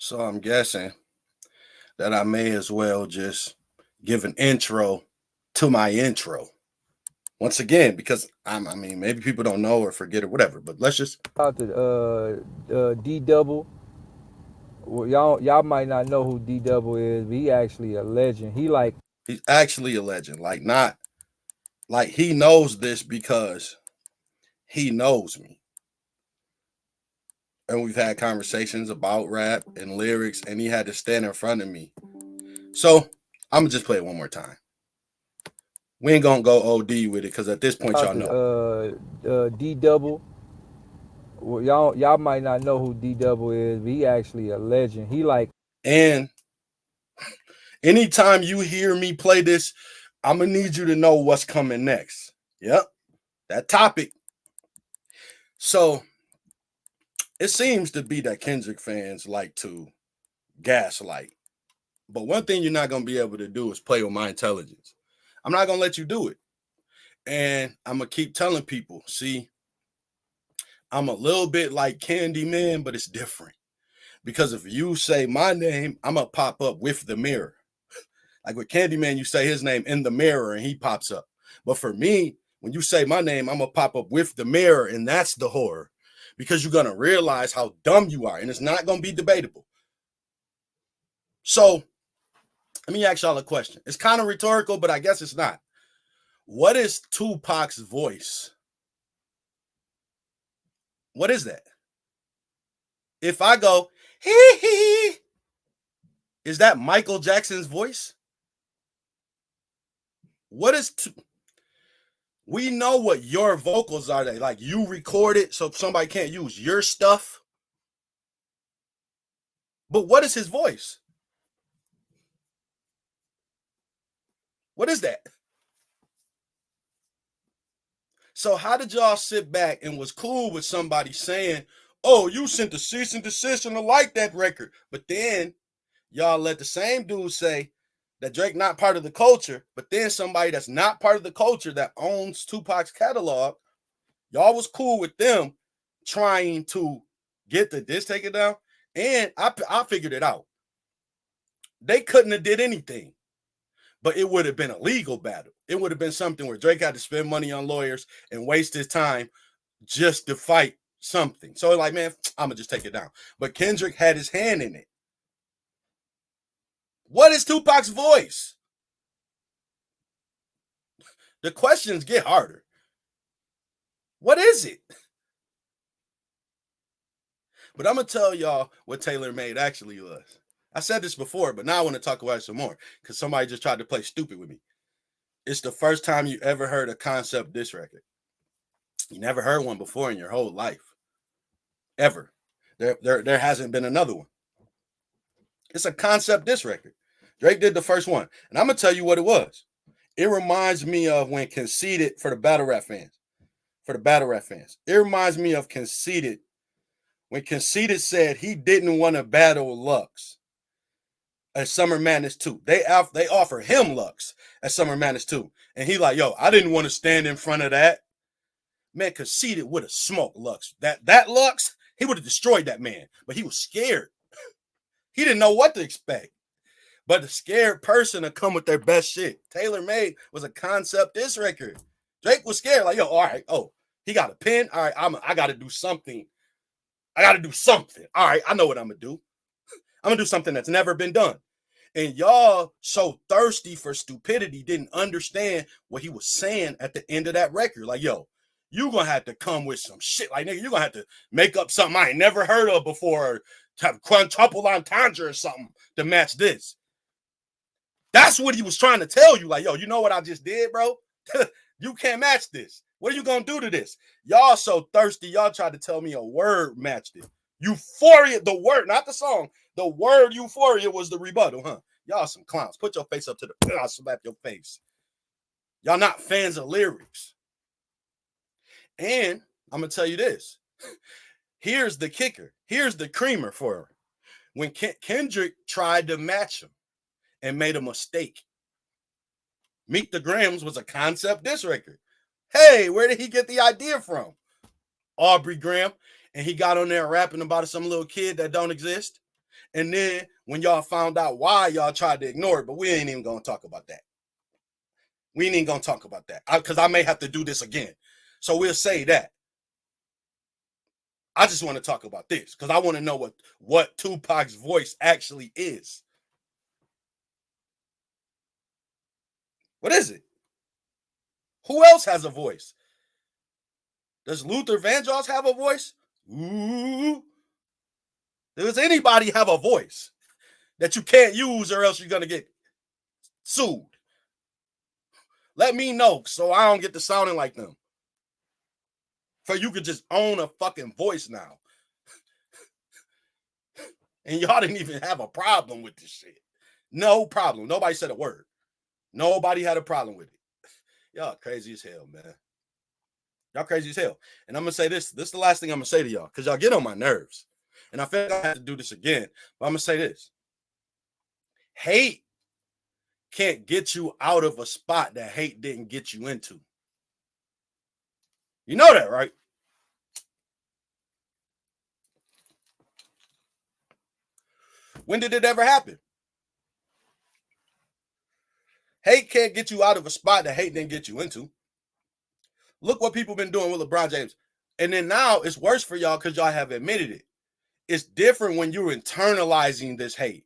So I'm guessing that I may as well just give an intro to my intro once again because I mean, maybe people don't know or forget or whatever, but let's just. Out to D Double. Well, y'all might not know who D Double is, but he actually a legend. He like He's actually a legend. Like, not like he knows this because he knows me. And we've had conversations about rap and lyrics, and he had to stand in front of me. So I'm gonna just play it one more time. We ain't gonna go OD with it because at this point, out y'all to know. D Double. Well, y'all might not know who D Double is, but he actually a legend. He like And anytime you hear me play this, I'm gonna need you to know what's coming next. Yep, that topic. So it seems to be that Kendrick fans like to gaslight. But one thing you're not gonna be able to do is play with my intelligence. I'm not gonna let you do it. And I'm gonna keep telling people, see, I'm a little bit like Candyman, but it's different. Because if you say my name, I'm gonna pop up with the mirror. Like with Candyman, you say his name in the mirror and he pops up. But for me, when you say my name, I'm gonna pop up with the mirror, and that's the horror. Because you're gonna realize how dumb you are, and it's not gonna be debatable. So let me ask y'all a question. It's kind of rhetorical, but I guess it's not. What is Tupac's voice? What is that? If I go, hee hee, is that Michael Jackson's voice? What is we know what your vocals are. They like you record it so somebody can't use your stuff. But what is his voice? What is that? So how did y'all sit back and was cool with somebody saying, "Oh, you sent a cease and desist and I like that record," but then y'all let the same dude say that Drake not part of the culture, but then somebody that's not part of the culture that owns Tupac's catalog, y'all was cool with them trying to get the diss taken down, and I figured it out. They couldn't have did anything, but it would have been a legal battle. It would have been something where Drake had to spend money on lawyers and waste his time just to fight something. So like, man, I'm gonna just take it down. But Kendrick had his hand in it. What is Tupac's voice? The questions get harder. What is it? But I'm gonna tell y'all what Taylor Made actually was. I said this before, but now I want to talk about it some more because somebody just tried to play stupid with me. It's the first time you ever heard a concept diss record. You never heard one before in your whole life. Ever. There hasn't been another one. It's a concept diss record. Drake did the first one. And I'm gonna tell you what it was. It reminds me of when Conceited for the battle rap fans. For the battle rap fans. It reminds me of Conceited when Conceited said he didn't want to battle Lux at Summer Madness 2. They offer him Lux at Summer Madness 2. And he like, yo, I didn't want to stand in front of that. Man, Conceited would have smoked Lux. That Lux, he would have destroyed that man. But he was scared. He didn't know what to expect. But the scared person to come with their best shit. Taylor Made was a concept diss record. Drake was scared, like, yo, all right, oh, he got a pen. All right, I gotta do something. I gotta do something. All right, I know what I'm gonna do. I'm gonna do something that's never been done. And y'all so thirsty for stupidity didn't understand what he was saying at the end of that record. Like, yo, you gonna have to come with some shit. Like, nigga, you gonna have to make up something I ain't never heard of before, or have quintuple entendre or something to match this. That's what he was trying to tell you. Like, yo, you know what I just did, bro? You can't match this. What are you gonna do to this? Y'all so thirsty. Y'all tried to tell me a word matched it. Euphoria, the word, not the song. The word euphoria was the rebuttal, huh? Y'all some clowns. Put your face up to the I'll slap your face. Y'all not fans of lyrics. And I'm gonna tell you this. Here's the kicker. Here's the creamer for her. When Kendrick tried to match him and made a mistake. Meet the Grams was a concept diss record. Hey, where did he get the idea from? Aubrey Graham. And he got on there rapping about some little kid that don't exist. And then when y'all found out why, y'all tried to ignore it, but we ain't even gonna talk about that. We ain't even gonna talk about that because I may have to do this again. So we'll say that. I just want to talk about this because I want to know what Tupac's voice actually is. What is it? Who else has a voice? Does Luther Vandross have a voice? Ooh. Does anybody have a voice that you can't use or else you're going to get sued? Let me know so I don't get to sounding like them. For you could just own a fucking voice now. And y'all didn't even have a problem with this shit. No problem. Nobody said a word. Nobody had a problem with it. Y'all crazy as hell, man. Y'all crazy as hell. And I'm going to say this. This is the last thing I'm going to say to y'all because y'all get on my nerves. And I feel like I have to do this again. But I'm going to say this. Hate can't get you out of a spot that hate didn't get you into. You know that, right? When did it ever happen? Hate can't get you out of a spot that hate didn't get you into. Look what people been doing with LeBron James. And then now it's worse for y'all because y'all have admitted it. It's different when you're internalizing this hate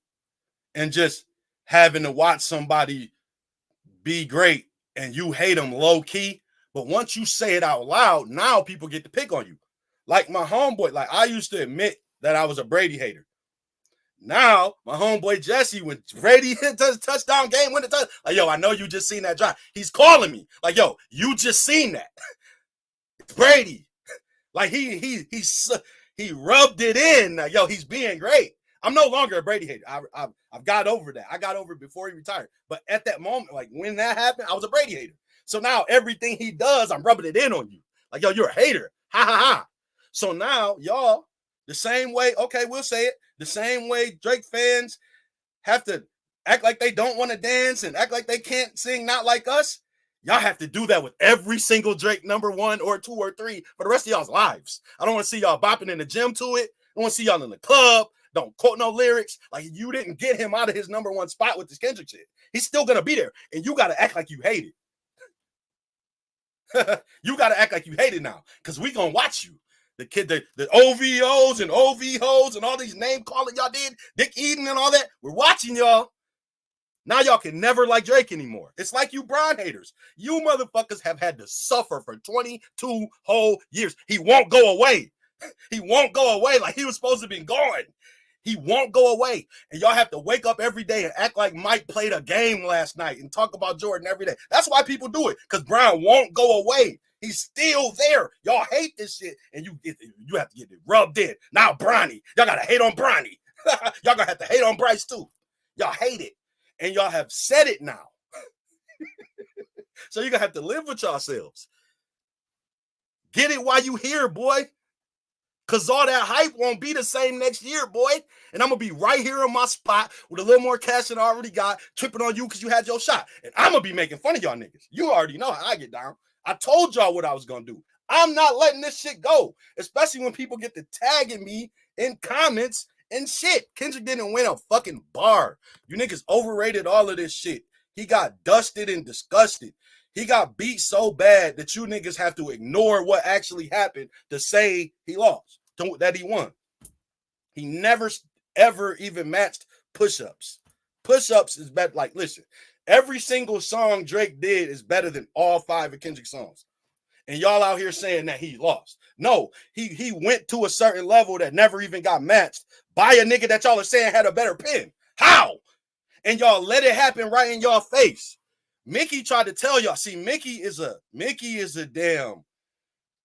and just having to watch somebody be great and you hate them low key. But once you say it out loud, now people get to pick on you. Like my homeboy, like I used to admit that I was a Brady hater. Now, my homeboy Jesse, when Brady hit the touchdown game, win the touchdown, like, yo, I know you just seen that drive. He's calling me. Like, yo, you just seen that. It's Brady. Like, he rubbed it in. Like, yo, he's being great. I'm no longer a Brady hater. I've got over that. I got over it before he retired. But at that moment, like, when that happened, I was a Brady hater. So now, everything he does, I'm rubbing it in on you. Like, yo, you're a hater. Ha, ha, ha. So now, y'all, the same way, okay, we'll say it. The same way Drake fans have to act like they don't want to dance and act like they can't sing Not Like Us. Y'all have to do that with every single Drake number 1 or 2 or 3 for the rest of y'all's lives. I don't want to see y'all bopping in the gym to it. I want to see y'all in the club. Don't quote no lyrics. Like you didn't get him out of his number 1 spot with this Kendrick shit. He's still going to be there. And you got to act like you hate it. You got to act like you hate it now because we going to watch you. The kid, the OVOs and OVHOs and all these name calling y'all did, Dick Eden and all that. We're watching y'all. Now y'all can never like Drake anymore. It's like you Bron haters. You motherfuckers have had to suffer for 22 whole years. He won't go away. He won't go away like he was supposed to be gone. He won't go away. And y'all have to wake up every day and act like Mike played a game last night and talk about Jordan every day. That's why people do it, because Brown won't go away. He's still there. Y'all hate this shit, and you have to get it rubbed in. Now Bronny, y'all gotta hate on Bronny. Y'all gonna have to hate on Bryce too. Y'all hate it, and y'all have said it now. So you're gonna have to live with yourselves. Get it while you here, boy. Cause all that hype won't be the same next year, boy. And I'm gonna be right here in my spot with a little more cash than I already got, tripping on you because you had your shot. And I'm gonna be making fun of y'all niggas. You already know how I get down. I told y'all what I was gonna do. I'm not letting this shit go, especially when people get to tagging me in comments and shit. Kendrick didn't win a fucking bar. You niggas overrated all of this shit. He got dusted and disgusted. He got beat so bad that you niggas have to ignore what actually happened to say he lost, that he won. He never, ever even matched push-ups. Push-ups is better. Like, listen, every single song Drake did is better than all 5 of Kendrick's songs. And y'all out here saying that he lost. No, he went to a certain level that never even got matched by a nigga that y'all are saying had a better pen. How? And y'all let it happen right in y'all face. Mickey tried to tell y'all. See, Mickey is a damn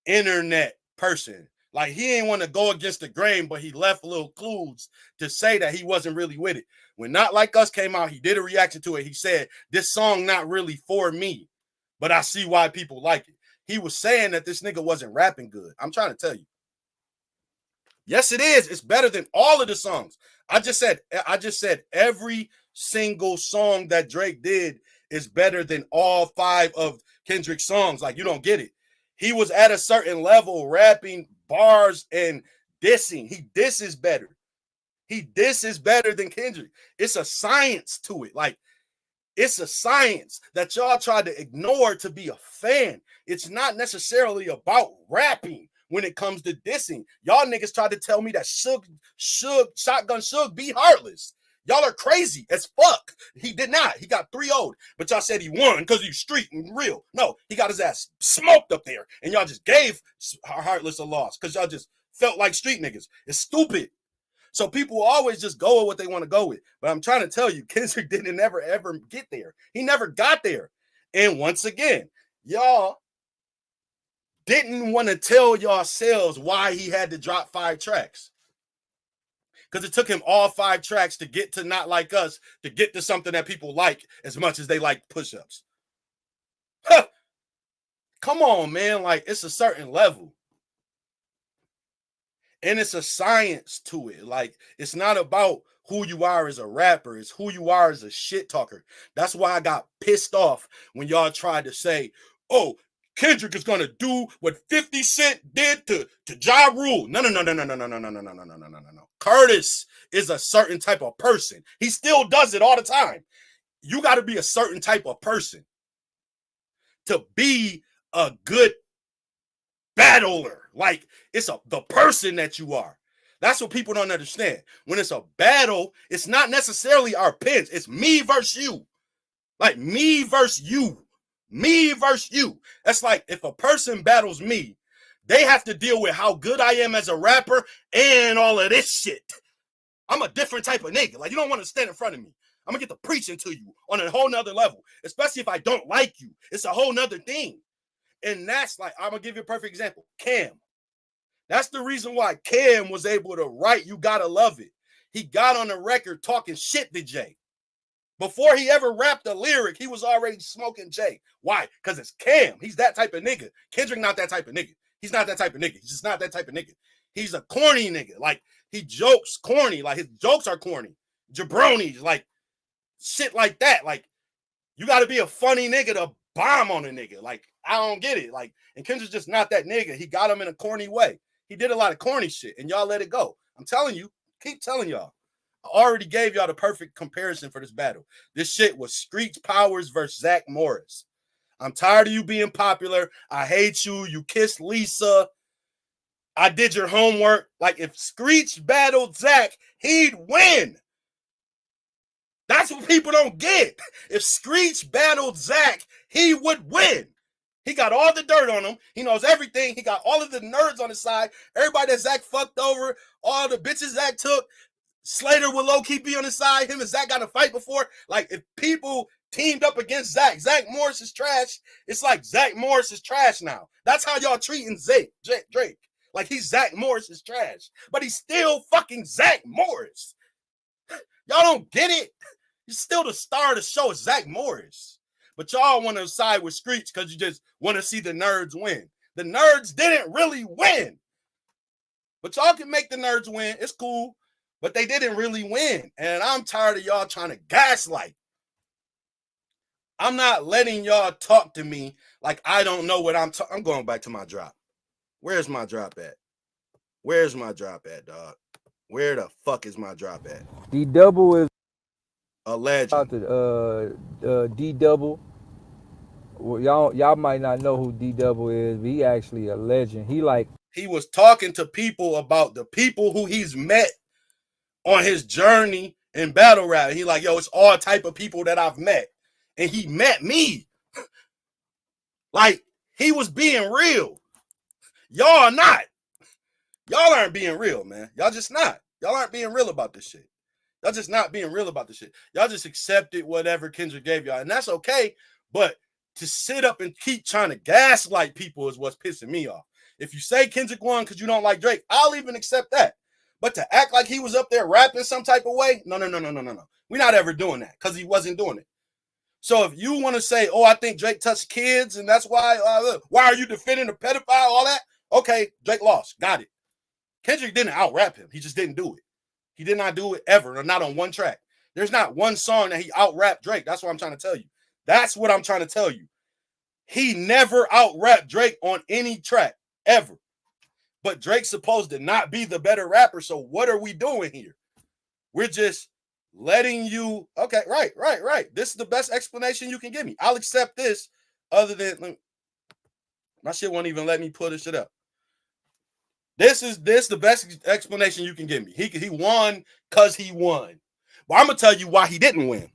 internet person. Like, he ain't want to go against the grain, but he left little clues to say that he wasn't really with it. When Not Like Us came out, he did a reaction to it. He said, this song not really for me, but I see why people like it. He was saying that this nigga wasn't rapping good. I'm trying to tell you. Yes, it is. It's better than all of the songs. I just said every single song that Drake did is better than all 5 of Kendrick's songs. Like, you don't get it. He was at a certain level rapping bars and dissing. He disses better. He diss is better than Kendrick. It's a science to it. Like, it's a science that y'all tried to ignore to be a fan. It's not necessarily about rapping when it comes to dissing. Y'all niggas tried to tell me that Shotgun Suge be heartless. Y'all are crazy as fuck. He did not. He got 3-0'd. But y'all said he won because he's street and real. No, he got his ass smoked up there. And y'all just gave Heartless a loss because y'all just felt like street niggas. It's stupid. So people will always just go with what they want to go with. But I'm trying to tell you, Kendrick didn't ever get there. He never got there. And once again, y'all didn't want to tell yourselves why he had to drop 5 tracks. Because it took him all 5 tracks to get to Not Like Us, to get to something that people like as much as they like push-ups. Come on, man. Like, it's a certain level. And it's a science to it. Like, it's not about who you are as a rapper. It's who you are as a shit talker. That's why I got pissed off when y'all tried to say, oh, Kendrick is gonna do what 50 Cent did to Ja Rule. No. Curtis is a certain type of person. He still does it all the time. You got to be a certain type of person to be a good battler. Like, it's the person that you are. That's what people don't understand. When it's a battle, it's not necessarily our pins. It's me versus you. Like, me versus you. Me versus you. That's like, if a person battles me, they have to deal with how good I am as a rapper and all of this shit. I'm a different type of nigga. Like, you don't want to stand in front of me. I'm going to get to preaching to you on a whole nother level, especially if I don't like you. It's a whole nother thing. And that's like, I'm going to give you a perfect example. Cam. That's the reason why Cam was able to write You Gotta Love It. He got on the record talking shit to Jay. Before he ever rapped a lyric, he was already smoking Jay. Why? Because it's Cam. He's that type of nigga. Kendrick not that type of nigga. He's not that type of nigga. He's just not that type of nigga. He's a corny nigga. Like, he jokes corny. Like, his jokes are corny. Jabronis, like, shit like that. Like, you got to be a funny nigga to bomb on a nigga. Like, I don't get it. Like, and Kendrick's just not that nigga. He got him in a corny way. He did a lot of corny shit, and y'all let it go. I'm telling you, keep telling y'all. I already gave y'all the perfect comparison for this battle. This shit was Screech Powers versus Zach Morris. I'm tired of you being popular. I hate you. You kissed Lisa. I did your homework. Like, if Screech battled Zach, he'd win. That's what people don't get. If Screech battled Zach, he would win. He got all the dirt on him. He knows everything. He got all of the nerds on his side. Everybody that Zach fucked over, all the bitches Zach took. Slater will low-key be on his side. Him and Zach got a fight before. Like, if people teamed up against Zach Morris is trash. It's like Zach Morris is trash now. That's how y'all treating Drake. Like, he's Zach Morris is trash. But he's still fucking Zach Morris. Y'all don't get it? He's still the star of the show. It's Zach Morris. But y'all want to side with Screech because you just want to see the nerds win. The nerds didn't really win. But y'all can make the nerds win. It's cool. But they didn't really win. And I'm tired of y'all trying to gaslight. I'm not letting y'all talk to me like I don't know what I'm talking. I'm going back to my drop. Where's my drop at? Where's my drop at, dog? Where the fuck is my drop at? D-Double is a legend. D-Double. Well, y'all might not know who D-Double is, but he actually a legend. He was talking to people about the people who he's met on his journey in battle rap. He like, yo, it's all type of people that I've met. And he met me. Like, he was being real. Y'all are not. Y'all aren't being real, man. Y'all just not. Y'all aren't being real about this shit. Y'all just not being real about this shit. Y'all just accepted whatever Kendrick gave y'all. And that's okay. But to sit up and keep trying to gaslight people is what's pissing me off. If you say Kendrick won because you don't like Drake, I'll even accept that. But to act like he was up there rapping some type of way, no. We're not ever doing that because he wasn't doing it. So if you want to say, oh, I think Drake touched kids and that's why are you defending a pedophile, all that? Okay, Drake lost. Got it. Kendrick didn't out-rap him. He just didn't do it. He did not do it ever, or not on one track. There's not one song that he out-rapped Drake. That's what I'm trying to tell you. That's what I'm trying to tell you. He never out-rapped Drake on any track, ever. But Drake's supposed to not be the better rapper, so what are we doing here? We're just letting you, okay, right. This is the best explanation you can give me. I'll accept this, other than my shit won't even let me pull this shit up. This the best explanation you can give me. He won because he won. But I'm gonna tell you why he didn't win.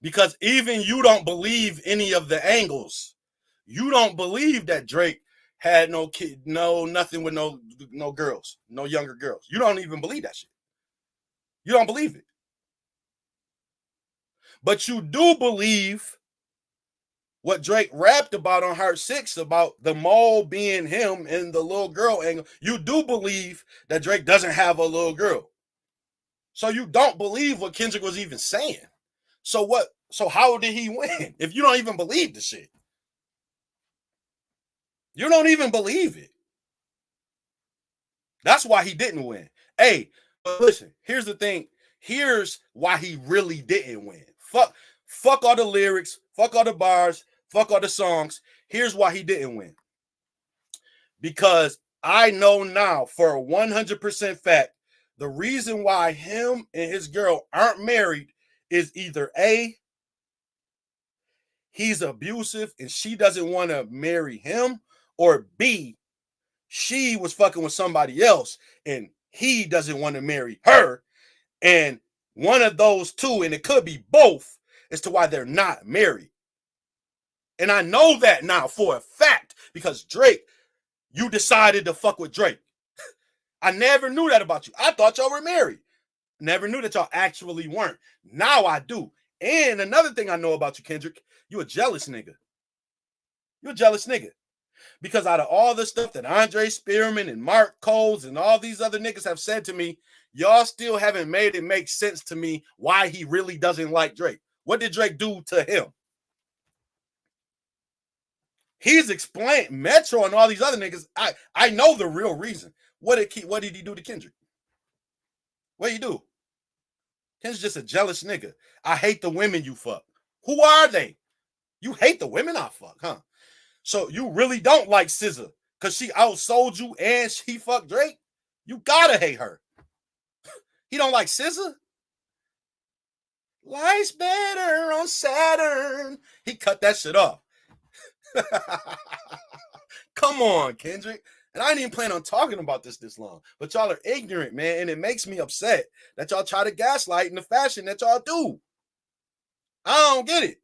Because even you don't believe any of the angles. You don't believe that Drake had no kid, no nothing with no girls, no younger girls. You don't even believe that shit. You don't believe it. But you do believe what Drake rapped about on Heart 6 about the mole being him and the little girl angle. You do believe that Drake doesn't have a little girl. So you don't believe what Kendrick was even saying. So what? So how did he win if you don't even believe the shit? You don't even believe it. That's why he didn't win. Hey, but listen, here's the thing. Here's why he really didn't win. Fuck all the lyrics, fuck all the bars, fuck all the songs. Here's why he didn't win. Because I know now for a 100% fact, the reason why him and his girl aren't married is either A, he's abusive and she doesn't want to marry him, or B, she was fucking with somebody else and he doesn't want to marry her. And one of those two, and it could be both, as to why they're not married. And I know that now for a fact because Drake, you decided to fuck with Drake. I never knew that about you. I thought y'all were married. Never knew that y'all actually weren't. Now I do. And another thing I know about you, Kendrick, you a jealous nigga. You a jealous nigga. Because out of all the stuff that Andre Spearman and Mark Coles and all these other niggas have said to me, y'all still haven't made it make sense to me why he really doesn't like Drake. What did Drake do to him? He's explained Metro and all these other niggas. I know the real reason. What did he do to Kendrick? What did he do? Kendrick's just a jealous nigga. I hate the women you fuck. Who are they? You hate the women I fuck, huh? So you really don't like SZA because she outsold you and she fucked Drake? You gotta hate her. He don't like SZA? Life's better on Saturn. He cut that shit off. Come on, Kendrick. And I didn't even plan on talking about this long. But y'all are ignorant, man. And it makes me upset that y'all try to gaslight in the fashion that y'all do. I don't get it.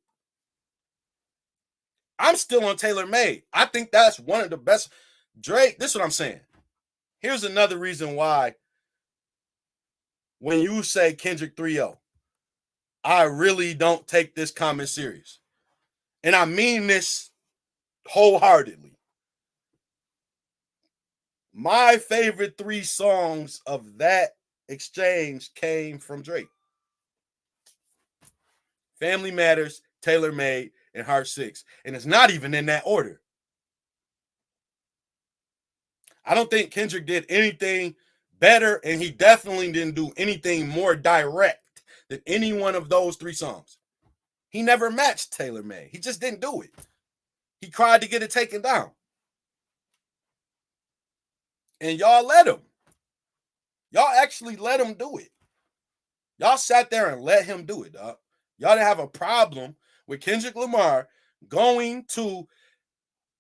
I'm still on Taylor Made. I think that's one of the best. Drake, this is what I'm saying. Here's another reason why when you say Kendrick 3-0, I really don't take this comment serious. And I mean this wholeheartedly. My favorite 3 songs of that exchange came from Drake. Family Matters, Taylor Made, and Heart 6. And it's not even in that order. I don't think Kendrick did anything better, and he definitely didn't do anything more direct than any one of those 3 songs. He never matched Taylor Made. He just didn't do it. He tried to get it taken down. And y'all let him. Y'all actually let him do it. Y'all sat there and let him do it, dog. Y'all didn't have a problem with Kendrick Lamar going to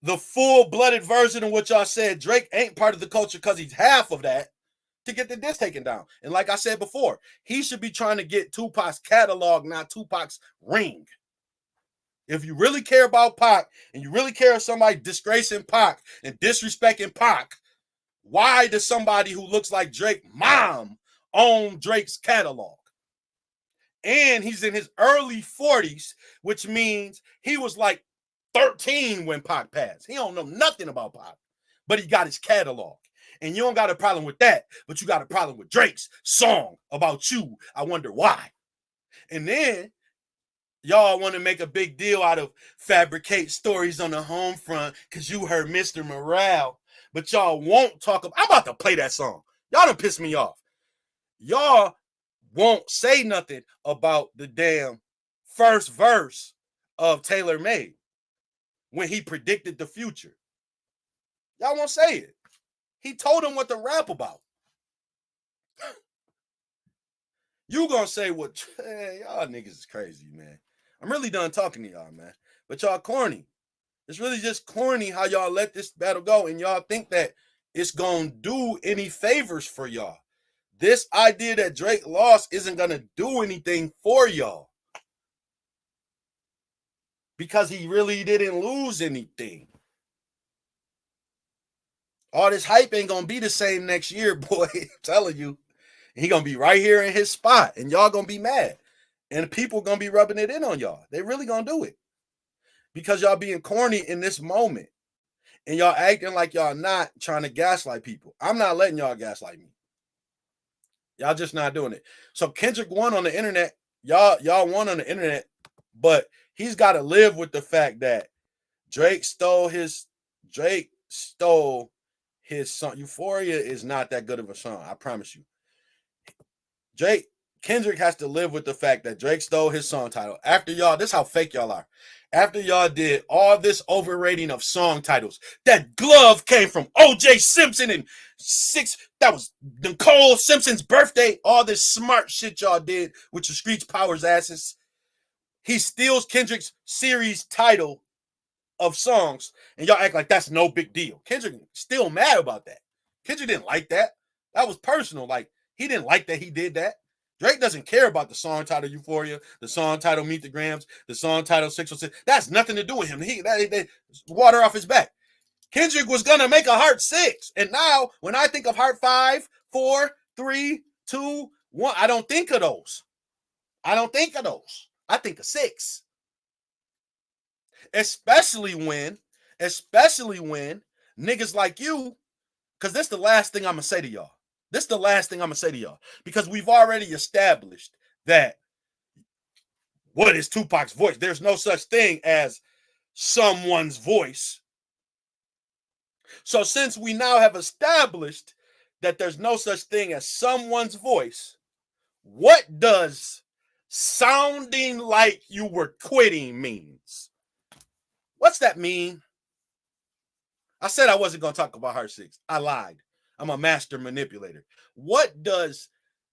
the full-blooded version of what y'all said Drake ain't part of the culture because he's half of that to get the diss taken down. And like I said before, he should be trying to get Tupac's catalog, not Tupac's ring. If you really care about Pac and you really care of somebody disgracing Pac and disrespecting Pac, why does somebody who looks like Drake's mom own Drake's catalog? And he's in his early 40s, which means he was like 13 when Pac passed. He don't know nothing about Pac, but he got his catalog. And you don't got a problem with that, but you got a problem with Drake's song about you. I wonder why. And then y'all want to make a big deal out of fabricate stories on the home front because you heard Mr. Morale, but y'all won't talk about. I'm about to play that song. Y'all done piss me off. Y'all won't say nothing about the damn first verse of Taylor Made when he predicted the future. Y'all won't say it. He told him what to rap about. You gonna say what? Hey, y'all niggas is crazy, man. I'm really done talking to y'all, man. But y'all corny. It's really just corny how y'all let this battle go, and y'all think that it's gonna do any favors for y'all. This idea that Drake lost isn't gonna do anything for y'all because he really didn't lose anything. All this hype ain't gonna be the same next year, boy. I'm telling you. He gonna be right here in his spot, and y'all gonna be mad. And people gonna be rubbing it in on y'all. They really gonna do it. Because y'all being corny in this moment. And y'all acting like y'all not trying to gaslight people. I'm not letting y'all gaslight me. Y'all just not doing it. So Kendrick won on the internet. Y'all won on the internet, but he's got to live with the fact that Drake stole his song. Euphoria is not that good of a song. I promise you. Kendrick has to live with the fact that Drake stole his song title. After y'all, this is how fake y'all are. After y'all did all this overrating of song titles, that glove came from O.J. Simpson and that was Nicole Simpson's birthday. All this smart shit y'all did with your Screech Powers asses. He steals Kendrick's series title of songs, and y'all act like that's no big deal. Kendrick still mad about that. Kendrick didn't like that. That was personal. Like, he didn't like that he did that. Drake doesn't care about the song title Euphoria, the song title Meet the Grams, the song title 606. That's nothing to do with him. They water off his back. Kendrick was going to make a Heart 6. And now, when I think of Heart 5, 4, 3, 2, 1, I don't think of those. I think of 6. Especially when niggas like you, because this is the last thing I'm going to say to y'all. Because we've already established that what is Tupac's voice? There's no such thing as someone's voice. So since we now have established that there's no such thing as someone's voice, what does sounding like you were quitting means? What's that mean? I said I wasn't going to talk about Heart 6. I lied. I'm a master manipulator. What does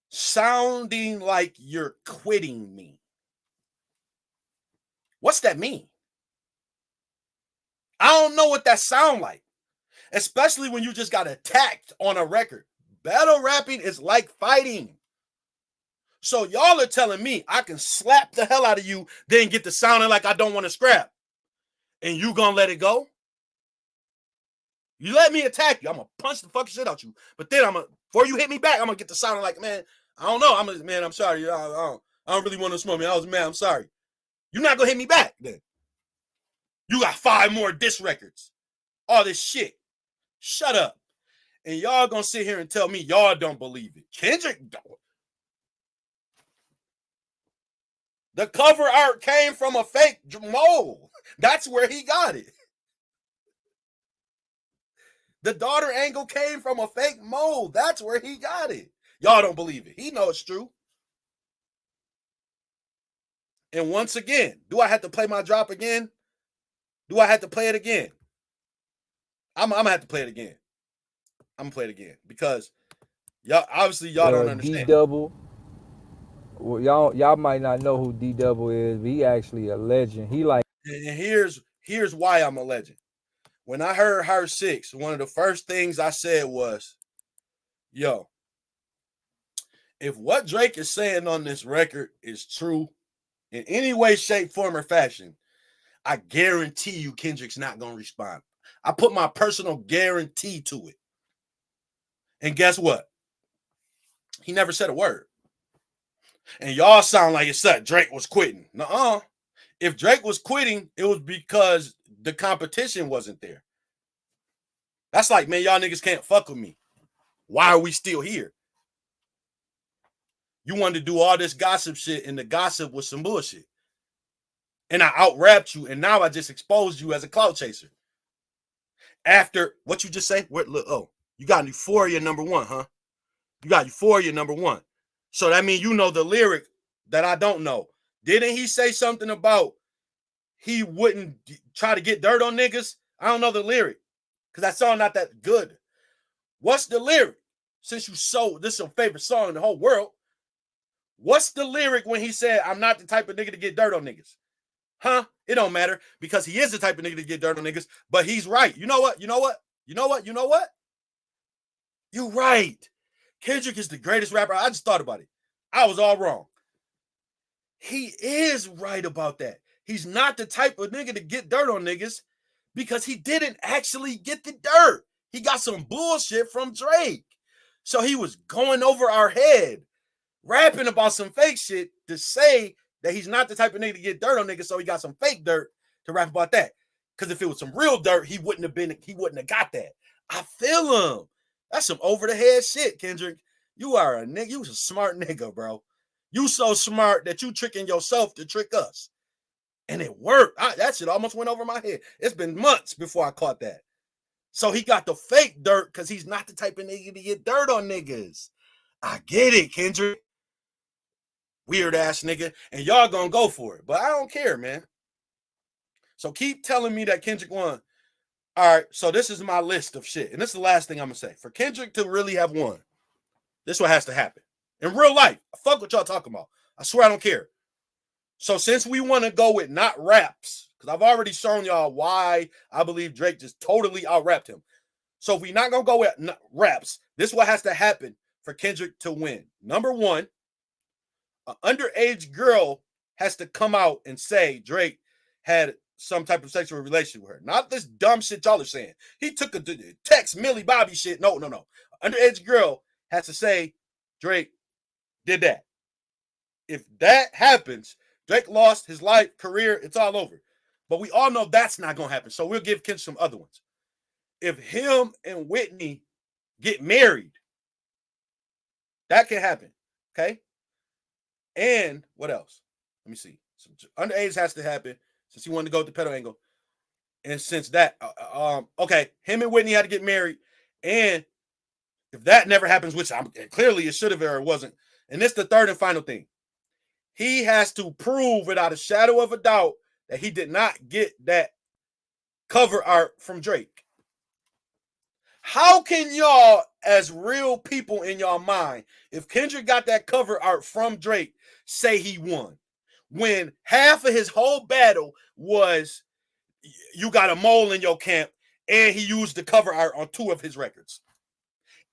sounding like you're quitting mean? What's that mean? I don't know what that sound like, especially when you just got attacked on a record. Battle rapping is like fighting. So y'all are telling me I can slap the hell out of you, then get to sounding like I don't want to scrap. And you gonna let it go? You let me attack you, I'm gonna punch the fucking shit out you. But then before you hit me back, I'm gonna get to sounding like, man, I don't know. I'm sorry. I don't really want to smoke me. I'm sorry. You're not gonna hit me back then. You got 5 more diss records. All this shit. Shut up. And y'all gonna sit here and tell me y'all don't believe it. Kendrick don't. The cover art came from a fake mole. That's where he got it. The daughter angle came from a fake mole. That's where he got it. Y'all don't believe it. He knows it's true. And once again, do I have to play my drop again? Do I have to play it again? I'm gonna have to play it again. I'm gonna play it again because y'all don't understand. D-Double. Well, y'all might not know who D-Double is, but he actually a legend. He like. And here's why I'm a legend. When I heard Heart 6, one of the first things I said was, yo, if what Drake is saying on this record is true in any way, shape, form, or fashion, I guarantee you Kendrick's not going to respond. I put my personal guarantee to it. And guess what? He never said a word. And y'all sound like it's that Drake was quitting. Nuh-uh. If Drake was quitting, it was because the competition wasn't there. That's like, man, y'all niggas can't fuck with me. Why are we still here? You wanted to do all this gossip shit, and the gossip was some bullshit. And I out-rapped you, and now I just exposed you as a clout chaser. After what you just say, you got Euphoria #1, huh? You got Euphoria #1. So that means you know the lyric that I don't know. Didn't he say something about he wouldn't try to get dirt on niggas? I don't know the lyric because that song not that good. What's the lyric? Since you this is your favorite song in the whole world. What's the lyric when he said, I'm not the type of nigga to get dirt on niggas? Huh? It don't matter because he is the type of nigga to get dirt on niggas, but he's right. You know what? You know what? You know what? You know what? You right. Kendrick is the greatest rapper. I just thought about it. I was all wrong. He is right about that. He's not the type of nigga to get dirt on niggas because he didn't actually get the dirt. He got some bullshit from Drake. So he was going over our head, rapping about some fake shit to say that he's not the type of nigga to get dirt on niggas, so he got some fake dirt to rap about that. Because if it was some real dirt, he wouldn't have got that. I feel him. That's some over the head shit, Kendrick. You are a nigga. You was a smart nigga, bro. You so smart that you tricking yourself to trick us. And it worked. That shit almost went over my head. It's been months before I caught that. So he got the fake dirt because he's not the type of nigga to get dirt on niggas. I get it, Kendrick. Weird ass nigga. And y'all gonna go for it. But I don't care, man. So keep telling me that Kendrick won. All right, so this is my list of shit. And this is the last thing I'm gonna say. For Kendrick to really have won, this is what has to happen. In real life, fuck what y'all talking about. I swear I don't care. So since we want to go with not raps, because I've already shown y'all why I believe Drake just totally out-rapped him. So if we're not going to go with raps, this is what has to happen for Kendrick to win. Number one, an underage girl has to come out and say Drake had some type of sexual relation with her. Not this dumb shit y'all are saying. He took a text Millie Bobby shit. No. Underage girl has to say Drake did that. If that happens, Drake lost his life, career, it's all over. But we all know that's not going to happen. So we'll give Kendrick some other ones. If him and Whitney get married, that can happen. Okay? And what else? Let me see. So underage has to happen since he wanted to go with the pedo angle. And since that, okay, him and Whitney had to get married. And if that never happens, which clearly it should have or it wasn't, and this is the third and final thing. He has to prove without a shadow of a doubt that he did not get that cover art from Drake. How can y'all, as real people in y'all mind, if Kendrick got that cover art from Drake, say he won? When half of his whole battle was you got a mole in your camp and he used the cover art on 2 of his records.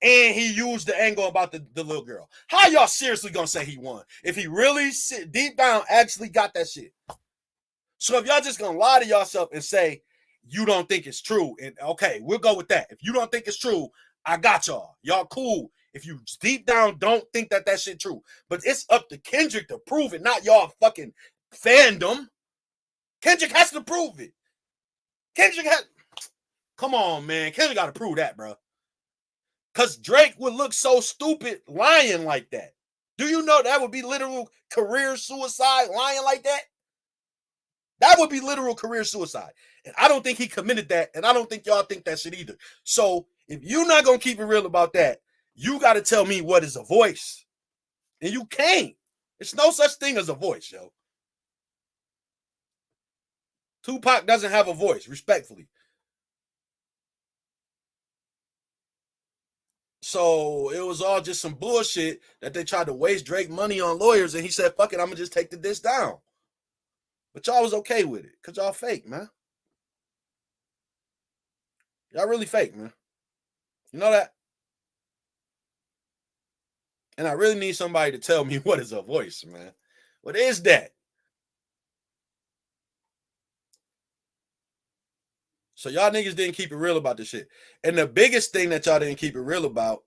And he used the angle about the little girl. How y'all seriously gonna say he won? If he really deep down actually got that shit. So if y'all just gonna lie to yourself and say you don't think it's true, and okay, we'll go with that. If you don't think it's true, I got y'all. Y'all cool. If you deep down don't think that shit true. But it's up to Kendrick to prove it, not y'all fucking fandom. Kendrick has to prove it. Come on, man. Kendrick got to prove that, bro. Because Drake would look so stupid lying like that. Do you know that would be literal career suicide, lying like that? That would be literal career suicide. And I don't think he committed that, and I don't think y'all think that shit either. So if you're not going to keep it real about that, you got to tell me what is a voice. And you can't. There's no such thing as a voice, yo. Tupac doesn't have a voice, respectfully. So it was all just some bullshit that they tried to waste Drake money on lawyers, and he said, fuck it, I'm going to just take the diss down. But y'all was okay with it, because y'all fake, man. Y'all really fake, man. You know that? And I really need somebody to tell me what is a voice, man. What is that? So y'all niggas didn't keep it real about this shit. And the biggest thing that y'all didn't keep it real about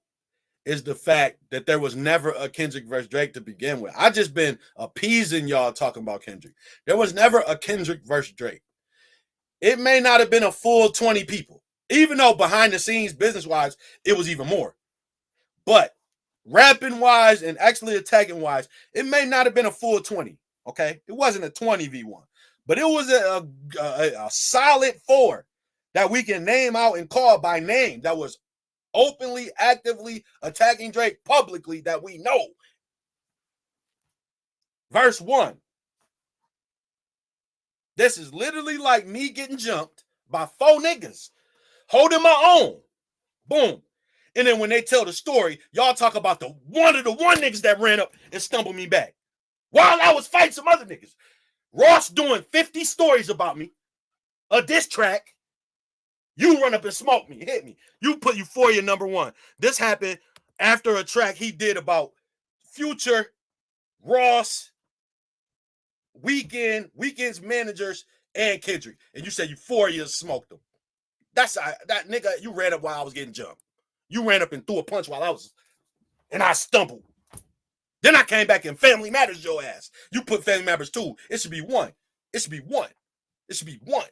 is the fact that there was never a Kendrick versus Drake to begin with. I just been appeasing y'all talking about Kendrick. There was never a Kendrick versus Drake. It may not have been a full 20 people, even though behind the scenes, business-wise, it was even more. But rapping-wise and actually attacking-wise, it may not have been a full 20, okay? It wasn't a 20v1, but it was a solid 4 that we can name out and call by name that was openly, actively attacking Drake publicly that we know. Verse 1. This is literally like me getting jumped by 4 niggas, holding my own. Boom. And then when they tell the story, y'all talk about the one niggas that ran up and stumbled me back while I was fighting some other niggas. Ross doing 50 stories about me, a diss track. You run up and smoke me, hit me. You put Euphoria #1. This happened after a track he did about Future, Ross, Weekend's managers, and Kendrick. And you said Euphoria smoked them. That's that nigga, you ran up while I was getting jumped. You ran up and threw a punch and I stumbled. Then I came back and Family Matters your ass. You put Family Matters 2. It should be 1. It should be 1. It should be 1.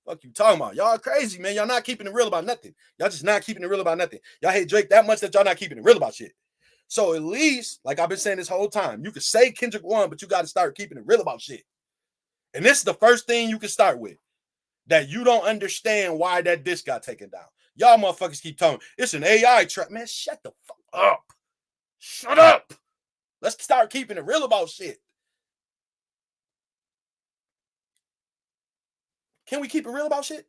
Fuck you talking about? Y'all crazy, man. Y'all not keeping it real about nothing. Y'all just not keeping it real about nothing. Y'all hate Drake that much that y'all not keeping it real about shit. So at least, like I've been saying this whole time, you can say Kendrick won, but you got to start keeping it real about shit. And this is the first thing you can start with. That you don't understand why that disc got taken down. Y'all motherfuckers keep telling me it's an AI trap. Man, shut the fuck up. Shut up. Let's start keeping it real about shit. Can we keep it real about shit?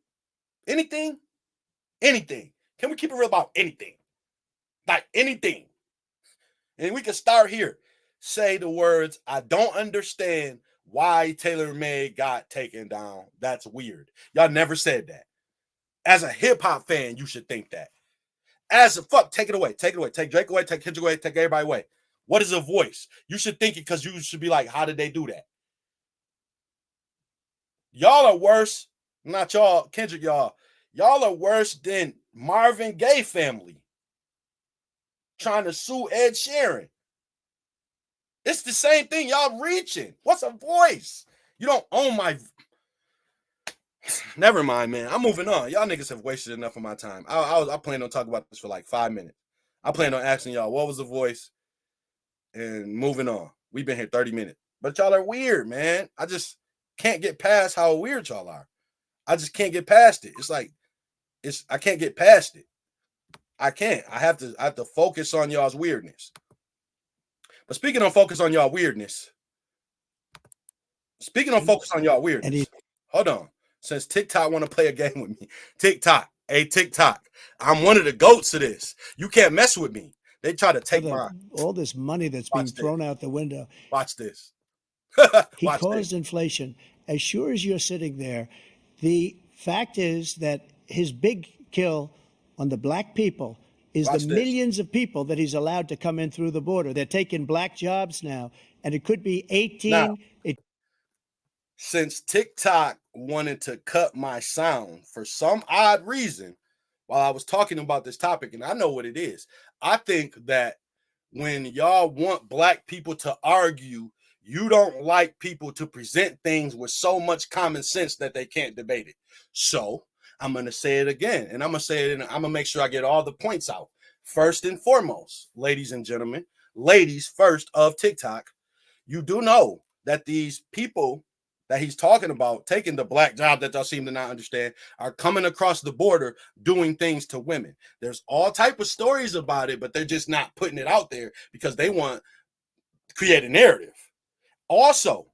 Anything? Anything. Can we keep it real about anything? Like anything. And we can start here. Say the words, I don't understand why Taylor May got taken down. That's weird. Y'all never said that. As a hip-hop fan, you should think that. As a fuck, take it away. Take it away. Take Drake away. Take Kendrick away. Take everybody away. What is a voice? You should think it because you should be like, how did they do that? Y'all are worse. Not y'all, Kendrick, y'all. Y'all are worse than Marvin Gaye family trying to sue Ed Sheeran. It's the same thing. Y'all reaching. What's a voice? You don't own my... Never mind, man. I'm moving on. Y'all niggas have wasted enough of my time. I plan on talking about this for like 5 minutes. I plan on asking y'all what was the voice and moving on. We've been here 30 minutes. But y'all are weird, man. I just can't get past how weird y'all are. I just can't get past it. It's like, I can't get past it. I can't. I have to focus on y'all's weirdness. But speaking of focus on y'all weirdness, hold on. Since TikTok want to play a game with me, TikTok, I'm one of the goats of this. You can't mess with me. They try to take all this money that's being thrown out the window. Watch this. He caused inflation. As sure as you're sitting there, the fact is that his big kill on the black people is the millions of people that he's allowed to come in through the border. They're taking black jobs now, and it could be 18. Now, since TikTok wanted to cut my sound for some odd reason while I was talking about this topic, and I know what it is, I think that when y'all want black people to argue, you don't like people to present things with so much common sense that they can't debate it. So I'm going to say it again, and I'm going to say it, and I'm going to make sure I get all the points out. First and foremost, ladies and gentlemen, ladies first of TikTok, you do know that these people that he's talking about taking the black job that y'all seem to not understand are coming across the border doing things to women. There's all type of stories about it, but they're just not putting it out there because they want to create a narrative. Also,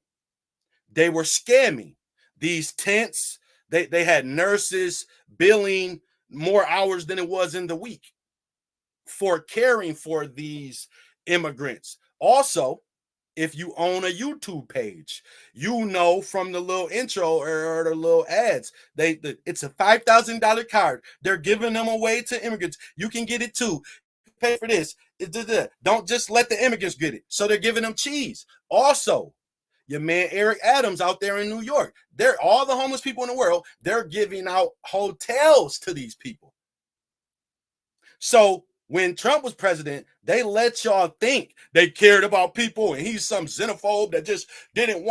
they were scamming these tents. They had nurses billing more hours than it was in the week for caring for these immigrants. Also, if you own a YouTube page, you know from the little intro or the little ads, it's a $5,000 card. They're giving them away to immigrants. You can get it too. Pay for this. Don't just let the immigrants get it. So they're giving them cheese. Also, your man Eric Adams out there in New York, they're all the homeless people in the world. They're giving out hotels to these people. So when Trump was president, they let y'all think they cared about people and he's some xenophobe that just didn't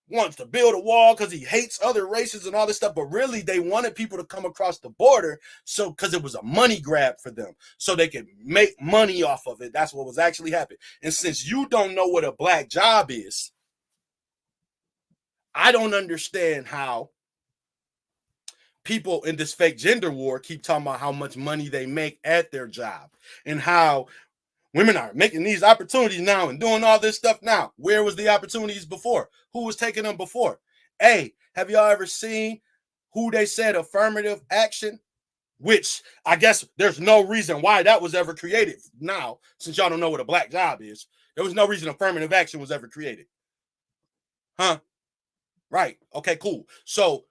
wants to build a wall because he hates other races and all this stuff. But really, they wanted people to come across the border because it was a money grab for them so they could make money off of it. That's what was actually happening. And since you don't know what a black job is, I don't understand how people in this fake gender war keep talking about how much money they make at their job and how women are making these opportunities now and doing all this stuff now. Where was the opportunities before? Who was taking them before? Hey, have y'all ever seen who they said affirmative action which I guess there's no reason why that was ever created now, since y'all don't know what a black job is. There was no reason affirmative action was ever created. Huh? Right. Okay, cool. So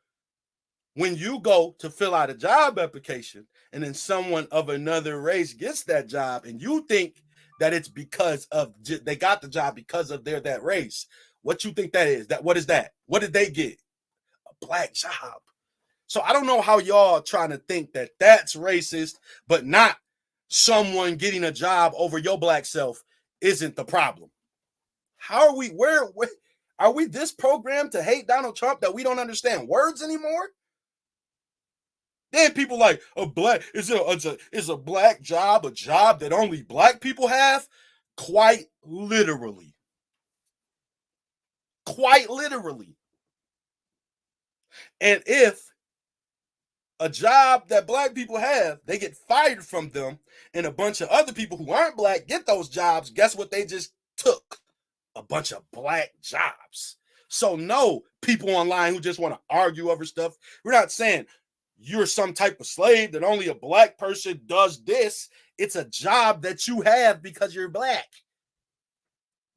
when you go to fill out a job application and then someone of another race gets that job and you think that it's because of they got the job because of they're that race, what you think that is? What is that? What did they get? A black job. So I don't know how y'all trying to think that that's racist, but not someone getting a job over your black self isn't the problem. How are we, where are we this programmed to hate Donald Trump that we don't understand words anymore? Then people like a black is a black job a job that only black people have? Quite literally. Quite literally. And if a job that black people have, they get fired from them, and a bunch of other people who aren't black get those jobs, guess what they just took? A bunch of black jobs. So no, people online who just want to argue over stuff, we're not saying you're some type of slave that only a black person does this. It's a job that you have because you're black.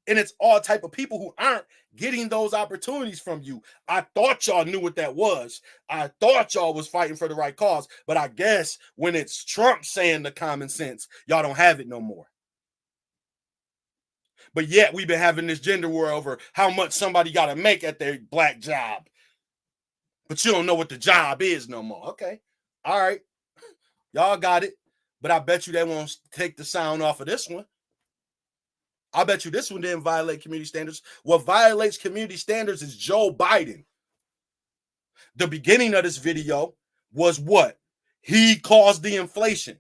And it's all type of people who aren't getting those opportunities from you. I thought y'all knew what that was. I thought y'all was fighting for the right cause. But I guess when it's Trump saying the common sense, y'all don't have it no more. But yet we've been having this gender war over how much somebody got to make at their black job. But you don't know what the job is no more. Okay. All right. Y'all got it. But I bet you they won't take the sound off of this one. I bet you this one didn't violate community standards. What violates community standards is Joe Biden. The beginning of this video was what? He caused the inflation.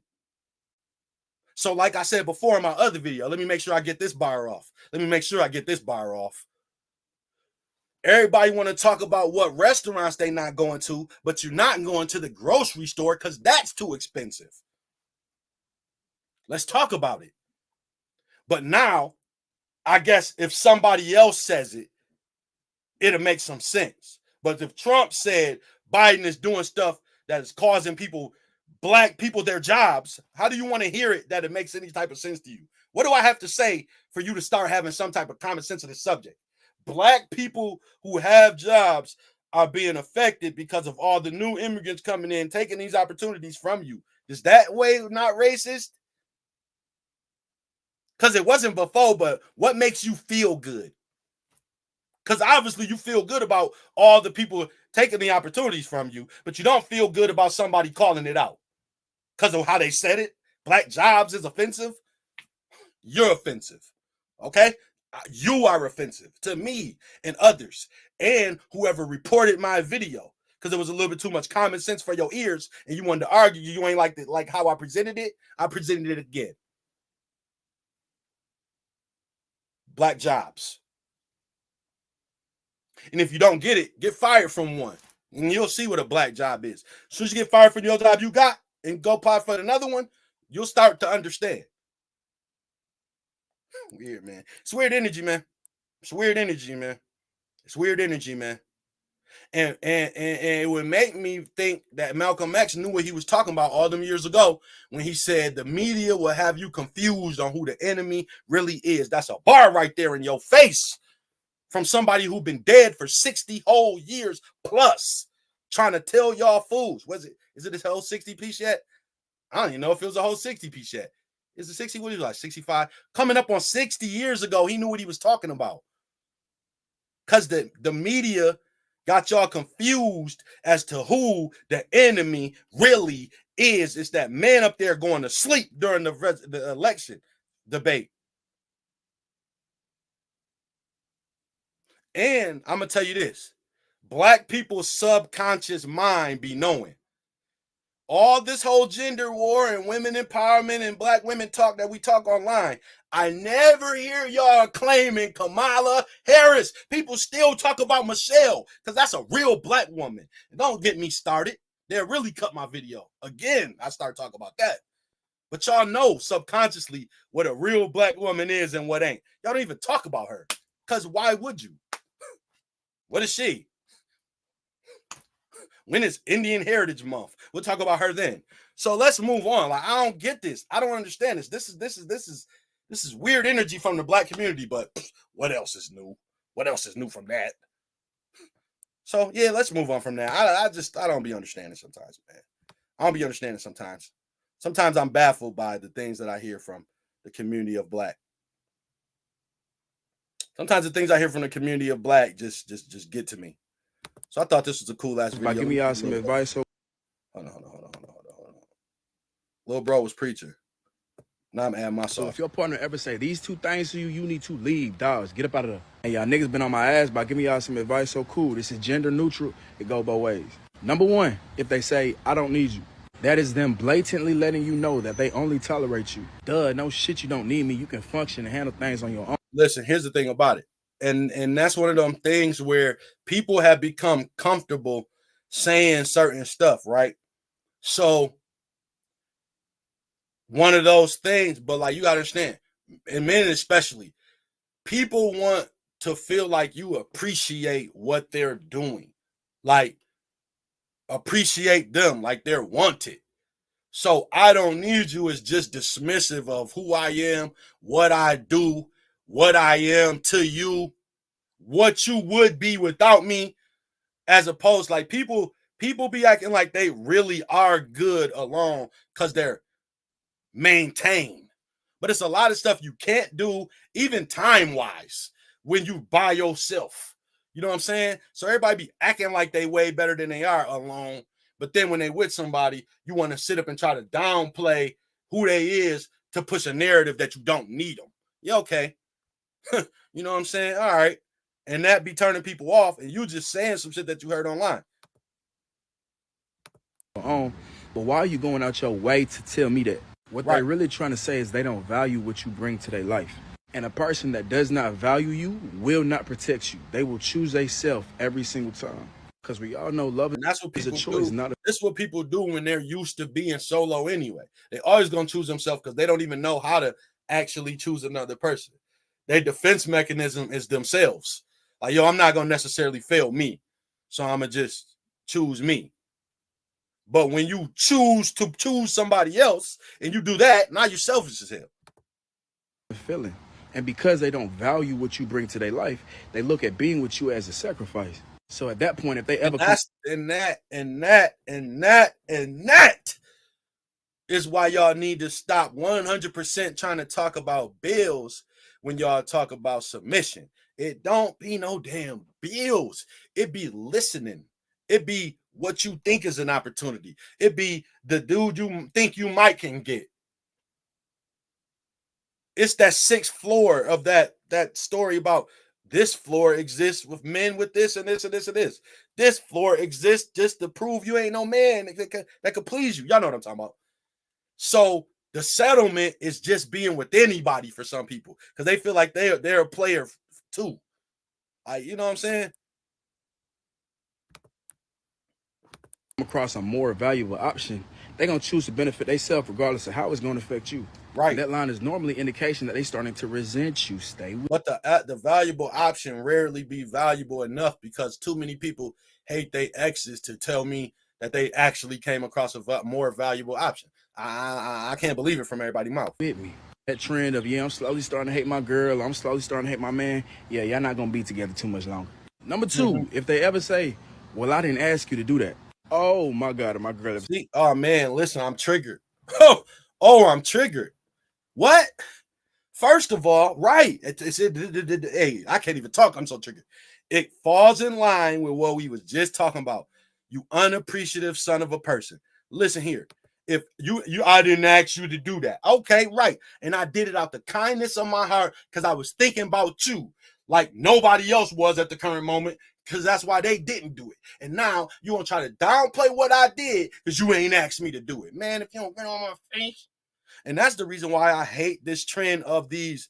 So like I said before in my other video, let me make sure I get this bar off. Everybody want to talk about what restaurants they not going to, but you're not going to the grocery store because that's too expensive. Let's talk about it. But now, I guess if somebody else says it, it'll make some sense. But if Trump said Biden is doing stuff that is causing people, black people, their jobs, how do you want to hear it that it makes any type of sense to you? What do I have to say for you to start having some type of common sense of this subject? Black people who have jobs are being affected because of all the new immigrants coming in, taking these opportunities from you. Is that way not racist? Because it wasn't before, but what makes you feel good? Because obviously you feel good about all the people taking the opportunities from you, but you don't feel good about somebody calling it out. Because of how they said it. Black jobs is offensive. You're offensive. Okay? You are offensive to me and others and whoever reported my video because it was a little bit too much common sense for your ears and you wanted to argue. You ain't like how I presented it. I presented it again. Black jobs. And if you don't get it, get fired from one. And you'll see what a black job is. As soon as you get fired from your job you got and go apply for another one, you'll start to understand. Weird, man. It's weird energy, man. It's weird energy, man. It's weird energy, man. And it would make me think that Malcolm X knew what he was talking about all them years ago when he said the media will have you confused on who the enemy really is. That's a bar right there in your face from somebody who's been dead for 60 whole years plus, trying to tell y'all fools. Is it this whole 60 piece yet? I don't even know if it was a whole 60 piece yet. Is it 60? What is it, like 65? Coming up on 60 years ago, he knew what he was talking about. Because the media got y'all confused as to who the enemy really is. It's that man up there going to sleep during the election debate. And I'm going to tell you this. Black people's subconscious mind be knowing. All this whole gender war and women empowerment and black women talk that we talk online, I never hear y'all claiming Kamala Harris. People still talk about Michelle because that's a real black woman. Don't get me started. They'll really cut my video. Again, I start talking about that. But y'all know subconsciously what a real black woman is and what ain't. Y'all don't even talk about her because why would you? What is she? When is Indian Heritage Month? We'll talk about her then. So let's move on. Like, I don't get this. I don't understand this. This is weird energy from the black community, but what else is new? What else is new from that? So yeah, let's move on from that. I don't be understanding sometimes, man. I don't be understanding sometimes. Sometimes I'm baffled by the things that I hear from the community of black. Sometimes the things I hear from the community of black just get to me. So I thought this was a cool ass video. Give me y'all some advice. Hold on. Little bro was preaching. Now I'm adding my sauce. So if your partner ever say these two things to you, you need to leave, dogs. Get up out of there. Hey, y'all niggas been on my ass by giving y'all some advice. So cool. This is gender neutral. It go both ways. Number one, if they say, I don't need you, that is them blatantly letting you know that they only tolerate you. Duh, no shit, you don't need me. You can function and handle things on your own. Listen, here's the thing about it. And that's one of them things where people have become comfortable saying certain stuff, right? So one of those things, but like you gotta understand, and men especially, people want to feel like you appreciate what they're doing, like appreciate them, like they're wanted. So I don't need you is just dismissive of who I am, what I do, what I am to you, what you would be without me, as opposed like people be acting like they really are good alone because they're maintained. But it's a lot of stuff you can't do, even time-wise, when you by yourself. You know what I'm saying? So everybody be acting like they way better than they are alone. But then when they with somebody, you want to sit up and try to downplay who they is to push a narrative that you don't need them. Yeah, okay. You know what I'm saying? All right. And that be turning people off, and you just saying some shit that you heard online. But why are you going out your way to tell me that? What they're really trying to say is they don't value what you bring to their life. And a person that does not value you will not protect you. They will choose themselves every single time. Because we all know love is a choice, not a... This is what people do when they're used to being solo anyway. They always going to choose themselves because they don't even know how to actually choose another person. Their defense mechanism is themselves. Like, yo, I'm not going to necessarily fail me, so I'm going to just choose me. But when you choose to choose somebody else and you do that, now you're selfish as hell. Feeling. And because they don't value what you bring to their life, they look at being with you as a sacrifice. So at that point, if they ever and that is why y'all need to stop 100% trying to talk about bills when y'all talk about submission. It don't be no damn bills. It be listening. It be what you think is an opportunity. It be the dude you think you might can get. It's that sixth floor of that story about this floor exists with men with this and this and this and this. This floor exists just to prove you ain't no man that could please you. Y'all know what I'm talking about. So the settlement is just being with anybody for some people because they feel like they're a player too. Like, you know what I'm saying? Across a more valuable option, they're going to choose to benefit themselves regardless of how it's going to affect you. Right. And that line is normally indication that they're starting to resent you. Stay with. But the valuable option rarely be valuable enough because too many people hate their exes to tell me that they actually came across a more valuable option. I can't believe it from everybody's mouth. With me. That trend of, yeah, I'm slowly starting to hate my girl, I'm slowly starting to hate my man. Yeah, y'all not going to be together too much longer. Number two, if they ever say, well, I didn't ask you to do that. Oh, my God, my girl. See, oh, man, listen, I'm triggered. I'm triggered. What? First of all, right. Hey, I can't even talk. I'm so triggered. It falls in line with what we was just talking about. You unappreciative son of a person. Listen here. If I didn't ask you to do that. Okay, right. And I did it out the kindness of my heart because I was thinking about you like nobody else was at the current moment because that's why they didn't do it. And now you want to try to downplay what I did because you ain't asked me to do it. Man, if you don't get on my face. And that's the reason why I hate this trend of these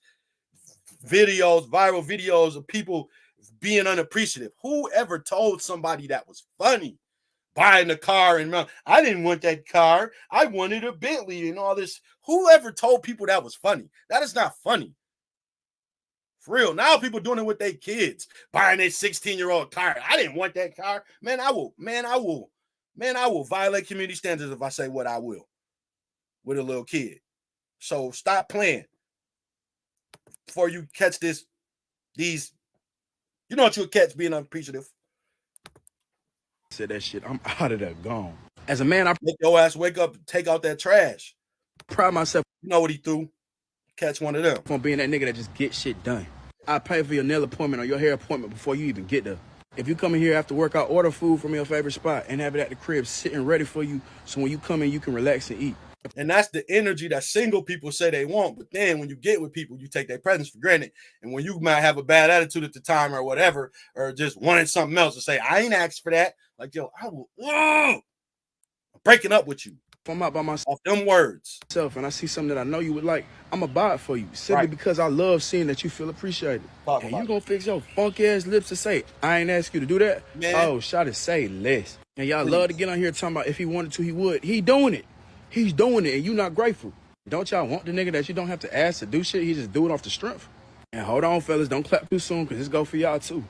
videos, viral videos of people being unappreciative. Whoever told somebody that was funny? Buying a car and I didn't want that car. I wanted a Bentley and all this. Whoever told people that was funny? That is not funny. For real. Now people doing it with their kids, buying a 16-year-old car. I didn't want that car. Man, I will violate community standards if I say what I will. with a little kid. So stop playing before you catch these, you know what you'll catch being unappreciative. Said that shit, I'm out of there, gone. As a man, I make your ass wake up and take out that trash. Pride myself. You know what he threw? Catch one of them. On being that nigga that just get shit done. I pay for your nail appointment or your hair appointment before you even get there. If you come in here after work, I'll order food from your favorite spot and have it at the crib sitting ready for you, so when you come in, you can relax and eat. And that's the energy that single people say they want. But then when you get with people, you take their presence for granted. And when you might have a bad attitude at the time or whatever, or just wanted something else to say, I ain't asked for that. Like, yo, I'm breaking up with you. If I'm out by myself, off them words, and I see something that I know you would like, I'm going to buy it for you. Simply because I love seeing that you feel appreciated. And you going to fix your funky ass lips to say, I ain't ask you to do that? Man. Oh, shawty, say less. And y'all love to get on here talking about if he wanted to, he would. He doing it. He's doing it, and you not grateful. Don't y'all want the nigga that you don't have to ask to do shit? He just do it off the strength. And hold on, fellas, don't clap too soon, because this go for y'all too.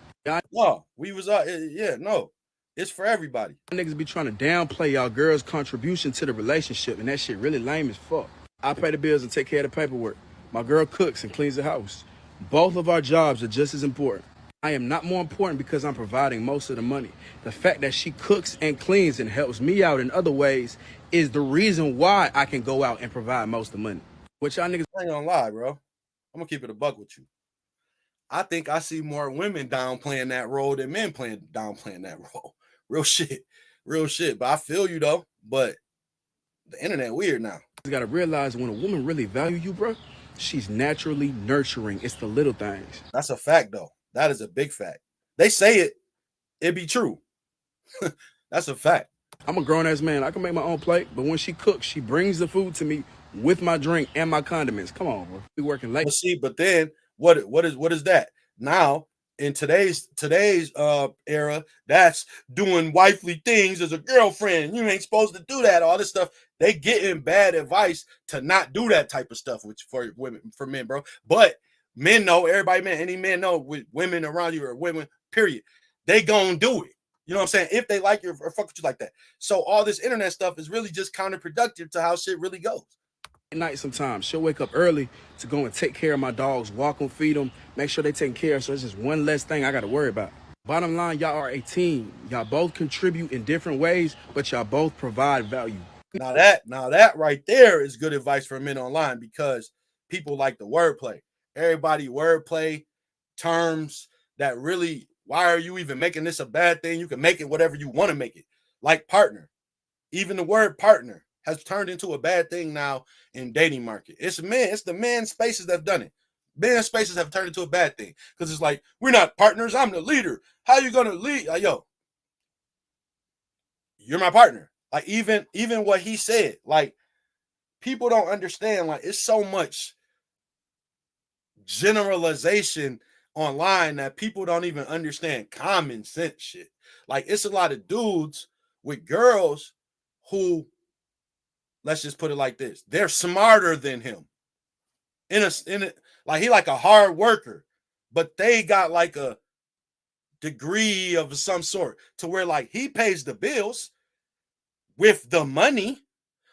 No, we was no. It's for everybody. Niggas be trying to downplay y'all girls' contribution to the relationship, and that shit really lame as fuck. I pay the bills and take care of the paperwork. My girl cooks and cleans the house. Both of our jobs are just as important. I am not more important because I'm providing most of the money. The fact that she cooks and cleans and helps me out in other ways is the reason why I can go out and provide most of the money. Which y'all niggas... I ain't gonna lie, bro. I'm gonna keep it a buck with you. I think I see more women downplaying that role than men downplaying that role. Real shit. But I feel you, though. But the internet weird now. You gotta realize when a woman really value you, bro, she's naturally nurturing. It's the little things. That's a fact, though. That is a big fact. They say it be true. That's a fact. I'm a grown-ass man. I can make my own plate, but when she cooks, she brings the food to me with my drink and my condiments. Come on, bro. We working late. But then what is that? Now, in today's era, that's doing wifely things as a girlfriend. You ain't supposed to do that. All this stuff. They getting bad advice to not do that type of stuff, which for women, for men, bro. But men know, everybody, man, any man know with women around you or women, period, they gonna do it. You know what I'm saying? If they like you or fuck with you like that. So all this internet stuff is really just counterproductive to how shit really goes. At night sometimes, she'll wake up early to go and take care of my dogs, walk them, feed them, make sure they taken care of. So it's just one less thing I got to worry about. Bottom line, y'all are a team. Y'all both contribute in different ways, but y'all both provide value. Now that right there is good advice for men online, because people like the wordplay. Everybody wordplay terms that really, why are you even making this a bad thing? You can make it whatever you want to make it. Like partner. Even the word partner has turned into a bad thing now in dating market. It's the men spaces that have done it. Men spaces have turned into a bad thing because it's like, we're not partners. I'm the leader. How you gonna lead? Like, yo, you're my partner. Like even what he said, like people don't understand. Like it's so much generalization online that people don't even understand common sense shit. Like it's a lot of dudes with girls who, let's just put it like this, they're smarter than him. In a like he like a hard worker, but they got like a degree of some sort to where like he pays the bills with the money,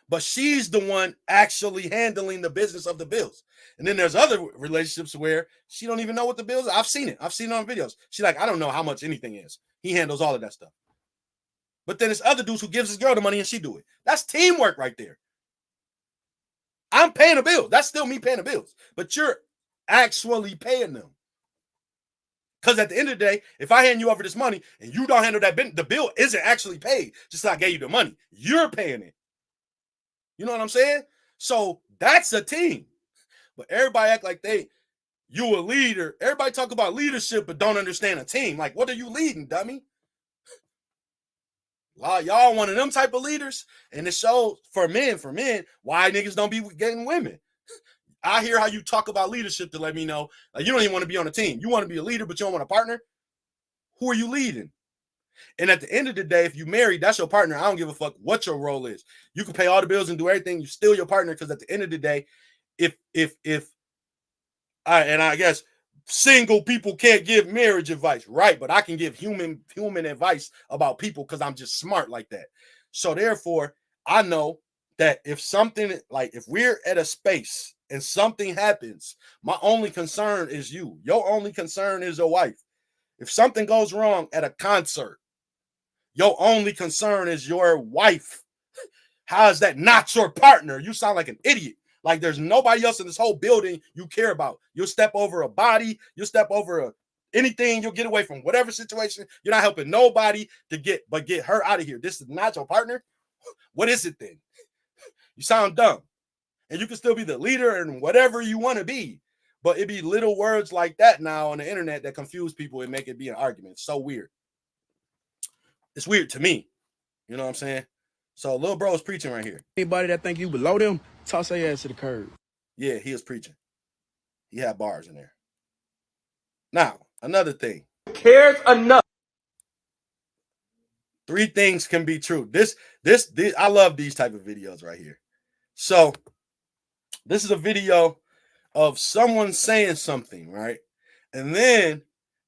but she's the one actually handling the business of the bills. And then there's other relationships where she don't even know what the bills are. I've seen it on videos. She's like, I don't know how much anything is. He handles all of that stuff. But then there's other dudes who gives his girl the money and she do it. That's teamwork right there. I'm paying the bill. That's still me paying the bills. But you're actually paying them. Because at the end of the day, if I hand you over this money and you don't handle that, the bill isn't actually paid. Just like I gave you the money. You're paying it. You know what I'm saying? So that's a team. But everybody act like you a leader. Everybody talk about leadership but don't understand a team. Like, what are you leading, dummy? Y'all one of them type of leaders. And it shows for men, why niggas don't be getting women. I hear how you talk about leadership to let me know like, you don't even want to be on a team. You want to be a leader, but you don't want a partner. Who are you leading? And at the end of the day, if you married, that's your partner. I don't give a fuck what your role is. You can pay all the bills and do everything. You still your partner, because at the end of the day, I guess single people can't give marriage advice, right? But I can give human advice about people because I'm just smart like that. So therefore, I know that if something, like if we're at a space and something happens, my only concern is you. Your only concern is your wife. If something goes wrong at a concert, your only concern is your wife. How is that not your partner? You sound like an idiot. Like there's nobody else in this whole building you care about. You'll step over a body, you'll step over anything, you'll get away from whatever situation. You're not helping nobody to get her out of here. This is not your partner. What is it then? You sound dumb. And you can still be the leader and whatever you want to be. But it be little words like that now on the internet that confuse people and make it be an argument. It's so weird. It's weird to me. You know what I'm saying? So little bro is preaching right here. Anybody that think you below them, toss their ass to the curb. Yeah, he was preaching. He had bars in there. Now, another thing. Cares enough. 3 things can be true. This I love these type of videos right here. So this is a video of someone saying something, right? And then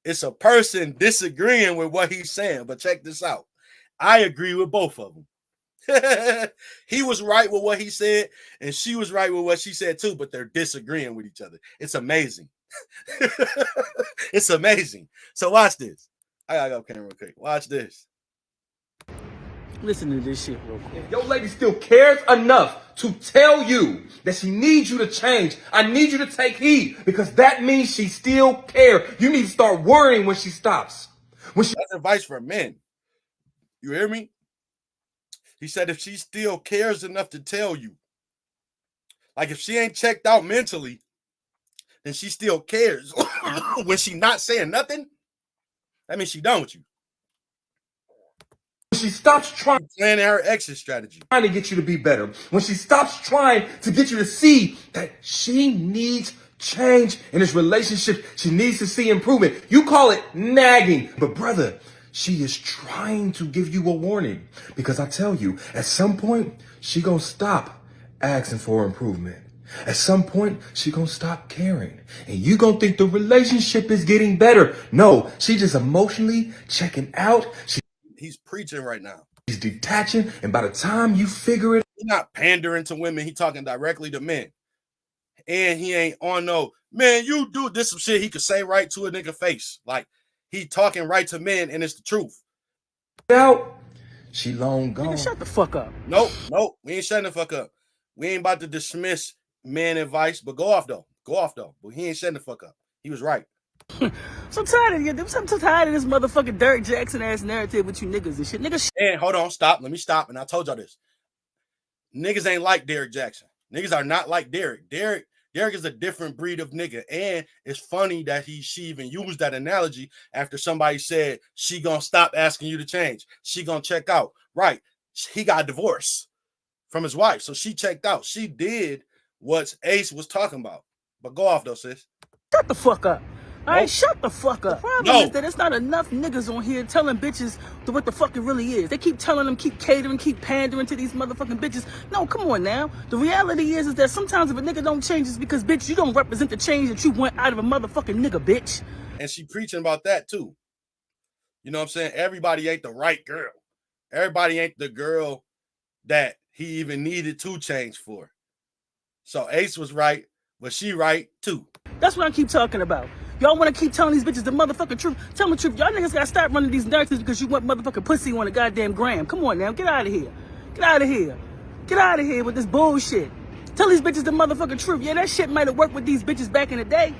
it's a person disagreeing with what he's saying. But check this out. I agree with both of them. He was right with what he said, and she was right with what she said too, but they're disagreeing with each other. It's amazing. It's amazing. So watch this. I gotta go camera real quick. Watch this. Listen to this shit real quick. If your lady still cares enough to tell you that she needs you to change, I need you to take heed, because that means she still cares. You need to start worrying when she stops. That's advice for men. You hear me? He said if she still cares enough to tell you, like if she ain't checked out mentally, then she still cares. When she not saying nothing, that means she done with you. When she stops planning her exit strategy, trying to get you to be better, when she stops trying to get you to see that she needs change in this relationship, she needs to see improvement. You call it nagging, but brother, she is trying to give you a warning, because I tell you, at some point, she gonna stop asking for improvement. At some point, she gonna stop caring, and you gonna think the relationship is getting better. No, she just emotionally checking out. He's preaching right now. He's detaching, and by the time you figure it, he's not pandering to women. He talking directly to men, and he ain't on no man. You do this some shit he could say right to a nigga face, like he talking right to men, and it's the truth. Out, she long gone. Nigga, shut the fuck up. Nope, we ain't shutting the fuck up. We ain't about to dismiss man advice, but go off though. But he ain't shutting the fuck up. He was right. I'm so tired of this motherfucking Derek Jackson ass narrative with you niggas and shit. Nigga, and hold on, stop. Let me stop. And I told y'all this. Niggas ain't like Derek Jackson. Niggas are not like Derek. Derek is a different breed of nigga. And it's funny that she even used that analogy after somebody said she gonna stop asking you to change. She gonna check out. Right. He got divorced from his wife. So she checked out. She did what Ace was talking about. But go off though, sis. Shut the fuck up. All right, shut the fuck up. The problem is that it's not enough niggas on here telling bitches what the fuck it really is. They keep telling them, keep catering, keep pandering to these motherfucking bitches. No, come on now. The reality is that sometimes if a nigga don't change, it's because, bitch, you don't represent the change that you want out of a motherfucking nigga, bitch. And she preaching about that too. You know what I'm saying? Everybody ain't the right girl. Everybody ain't the girl that he even needed to change for. So Ace was right, but she right too. That's what I keep talking about. Y'all want to keep telling these bitches the motherfucking truth. Tell them the truth. Y'all niggas got to stop running these narratives because you want motherfucking pussy on a goddamn gram. Come on now. Get out of here. Get out of here. Get out of here with this bullshit. Tell these bitches the motherfucking truth. Yeah, that shit might have worked with these bitches back in the day.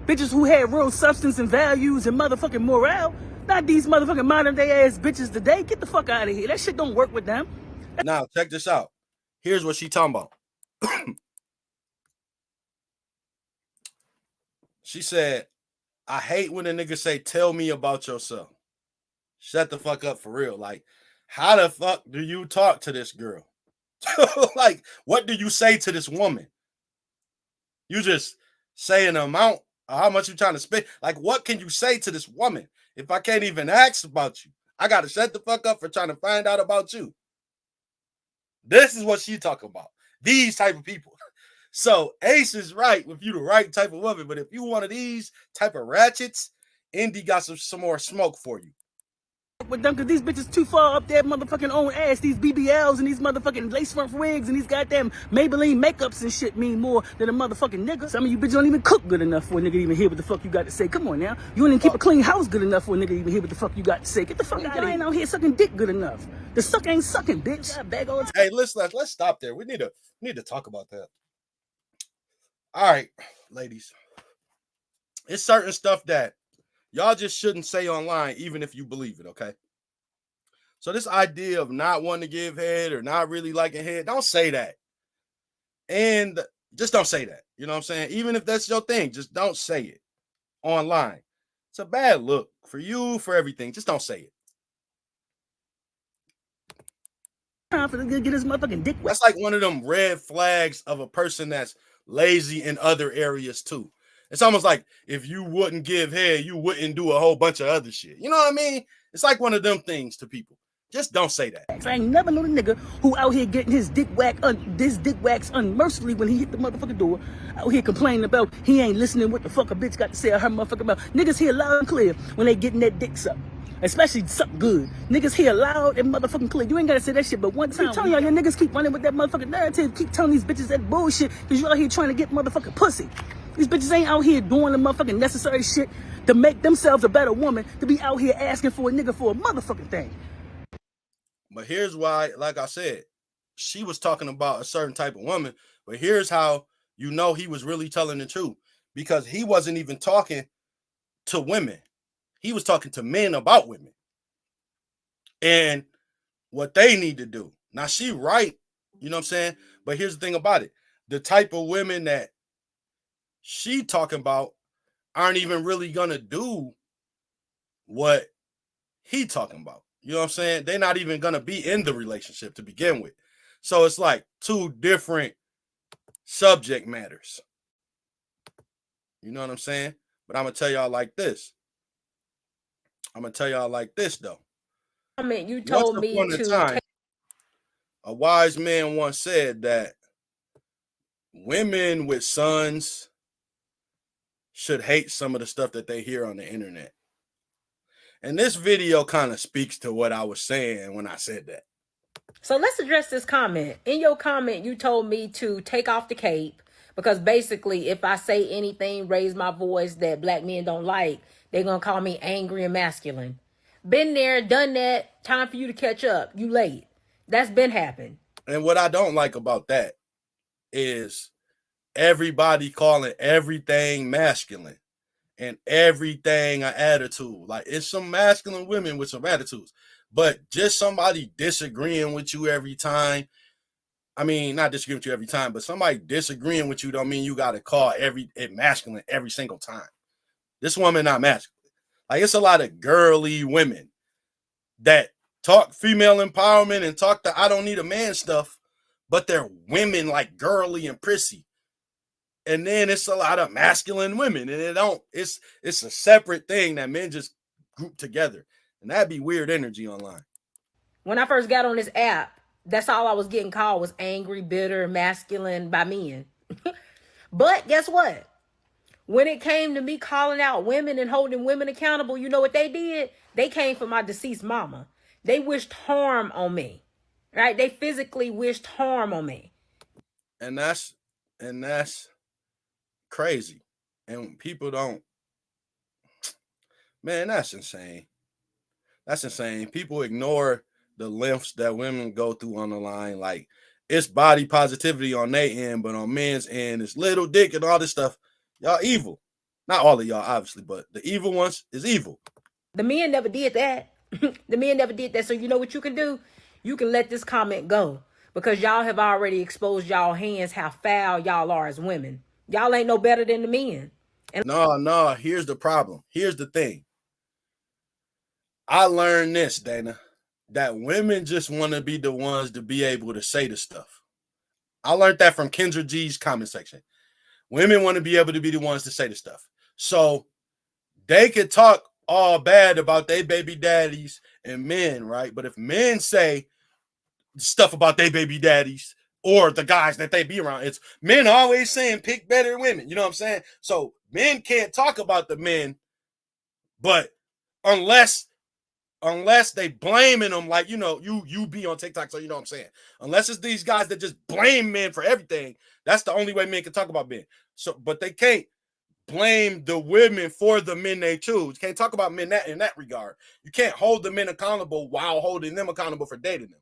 Bitches who had real substance and values and motherfucking morale. Not these motherfucking modern day ass bitches today. Get the fuck out of here. That shit don't work with them. Now, check this out. Here's what she talking about. She said, I hate when a nigga say, tell me about yourself. Shut the fuck up for real. Like, how the fuck do you talk to this girl? Like, what do you say to this woman? You just say an amount of how much you trying to spend. Like, what can you say to this woman if I can't even ask about you? I got to shut the fuck up for trying to find out about you. This is what she talking about. These type of people. So Ace is right if you the right type of woman, but if you one of these type of ratchets, Indy got some more smoke for you. with them, because these bitches too far up their motherfucking own ass. These BBLs and these motherfucking lace front wigs and these goddamn Maybelline makeups and shit mean more than a motherfucking nigga. Some of you bitches don't even cook good enough for a nigga to even hear what the fuck you got to say. Come on now. You don't even keep a clean house good enough for a nigga to even hear what the fuck you got to say. Get the fuck out of here. Y'all ain't out here sucking dick good enough. The suck ain't sucking, bitch. Hey, let's stop there. We need to talk about that. All right, ladies. It's certain stuff that y'all just shouldn't say online, even if you believe it, okay? So this idea of not wanting to give head or not really liking head, don't say that. And just don't say that. You know what I'm saying? Even if that's your thing, just don't say it online. It's a bad look for you, for everything. Just don't say it. Time for to get his motherfucking dick wet. That's like one of them red flags of a person that's lazy in other areas too. It's almost like if you wouldn't give head, you wouldn't do a whole bunch of other shit. You know what I mean? It's like one of them things to people. Just don't say that. I ain't never known a nigga who out here getting his dick waxed unmercifully when he hit the motherfucking door. Out here complaining about he ain't listening what the fuck a bitch got to say or her motherfucking mouth. Niggas hear loud and clear when they getting that dick sucked. Especially suck good. Niggas hear loud and motherfucking clear. You ain't gotta say that shit but one time. I'm telling y'all, your niggas keep running with that motherfucking narrative. Keep telling these bitches that bullshit because you out here trying to get motherfucking pussy. These bitches ain't out here doing the motherfucking necessary shit to make themselves a better woman, to be out here asking for a nigga for a motherfucking thing. But here's why, like I said, she was talking about a certain type of woman. But here's how you know he was really telling the truth. Because he wasn't even talking to women. He was talking to men about women. And what they need to do. Now, she right. You know what I'm saying? But here's the thing about it. The type of women that she talking about aren't even really going to do what he talking about. You know what I'm saying? They're not even going to be in the relationship to begin with. So it's like two different subject matters. You know what I'm saying? But I'm going to tell y'all like this. Though. I mean, you told me to. A wise man once said that women with sons should hate some of the stuff that they hear on the internet. And this video kind of speaks to what I was saying when I said that. So let's address this comment. In your comment, you told me to take off the cape because basically if I say anything, raise my voice that black men don't like, they're going to call me angry and masculine. Been there, done that. Time for you to catch up. You late. That's been happening. And what I don't like about that is everybody calling everything masculine. And everything an attitude. Like, it's some masculine women with some attitudes. But just somebody disagreeing with you every time. I mean, not disagreeing with you every time, but somebody disagreeing with you don't mean you got to call it masculine every single time. This woman not masculine. Like, it's a lot of girly women that talk female empowerment and talk the I don't need a man stuff, but they're women like girly and prissy. And then it's a lot of masculine women, and it's a separate thing that men just group together. And that'd be weird energy online. When I first got on this app, that's all I was getting called was angry, bitter, masculine by men. But guess what? When it came to me calling out women and holding women accountable, you know what they did? They came for my deceased mama. They wished harm on me, right? They physically wished harm on me. And that's crazy. And people don't, man, that's insane. That's insane. People ignore the lengths that women go through on the line. Like, it's body positivity on their end, but on men's end, it's little dick and all this stuff. Y'all evil. Not all of y'all, obviously, but the evil ones is evil. The men never did that. The men never did that. So you know what you can do? You can let this comment go because y'all have already exposed y'all hands how foul y'all are as women. Y'all ain't no better than the men. And no, here's the problem. Here's the thing. I learned this, Dana, that women just want to be the ones to be able to say the stuff. I learned that from Kendra G's comment section. Women want to be able to be the ones to say the stuff. So they could talk all bad about their baby daddies and men, right? But if men say stuff about their baby daddies or the guys that they be around, it's men always saying pick better women. You know what I'm saying? So men can't talk about the men, but unless unless they blaming them, like, you know, you be on TikTok, so you know what I'm saying. Unless it's these guys that just blame men for everything, that's the only way men can talk about men. So, but they can't blame the women for the men they choose. Can't talk about men in that regard. You can't hold the men accountable while holding them accountable for dating them.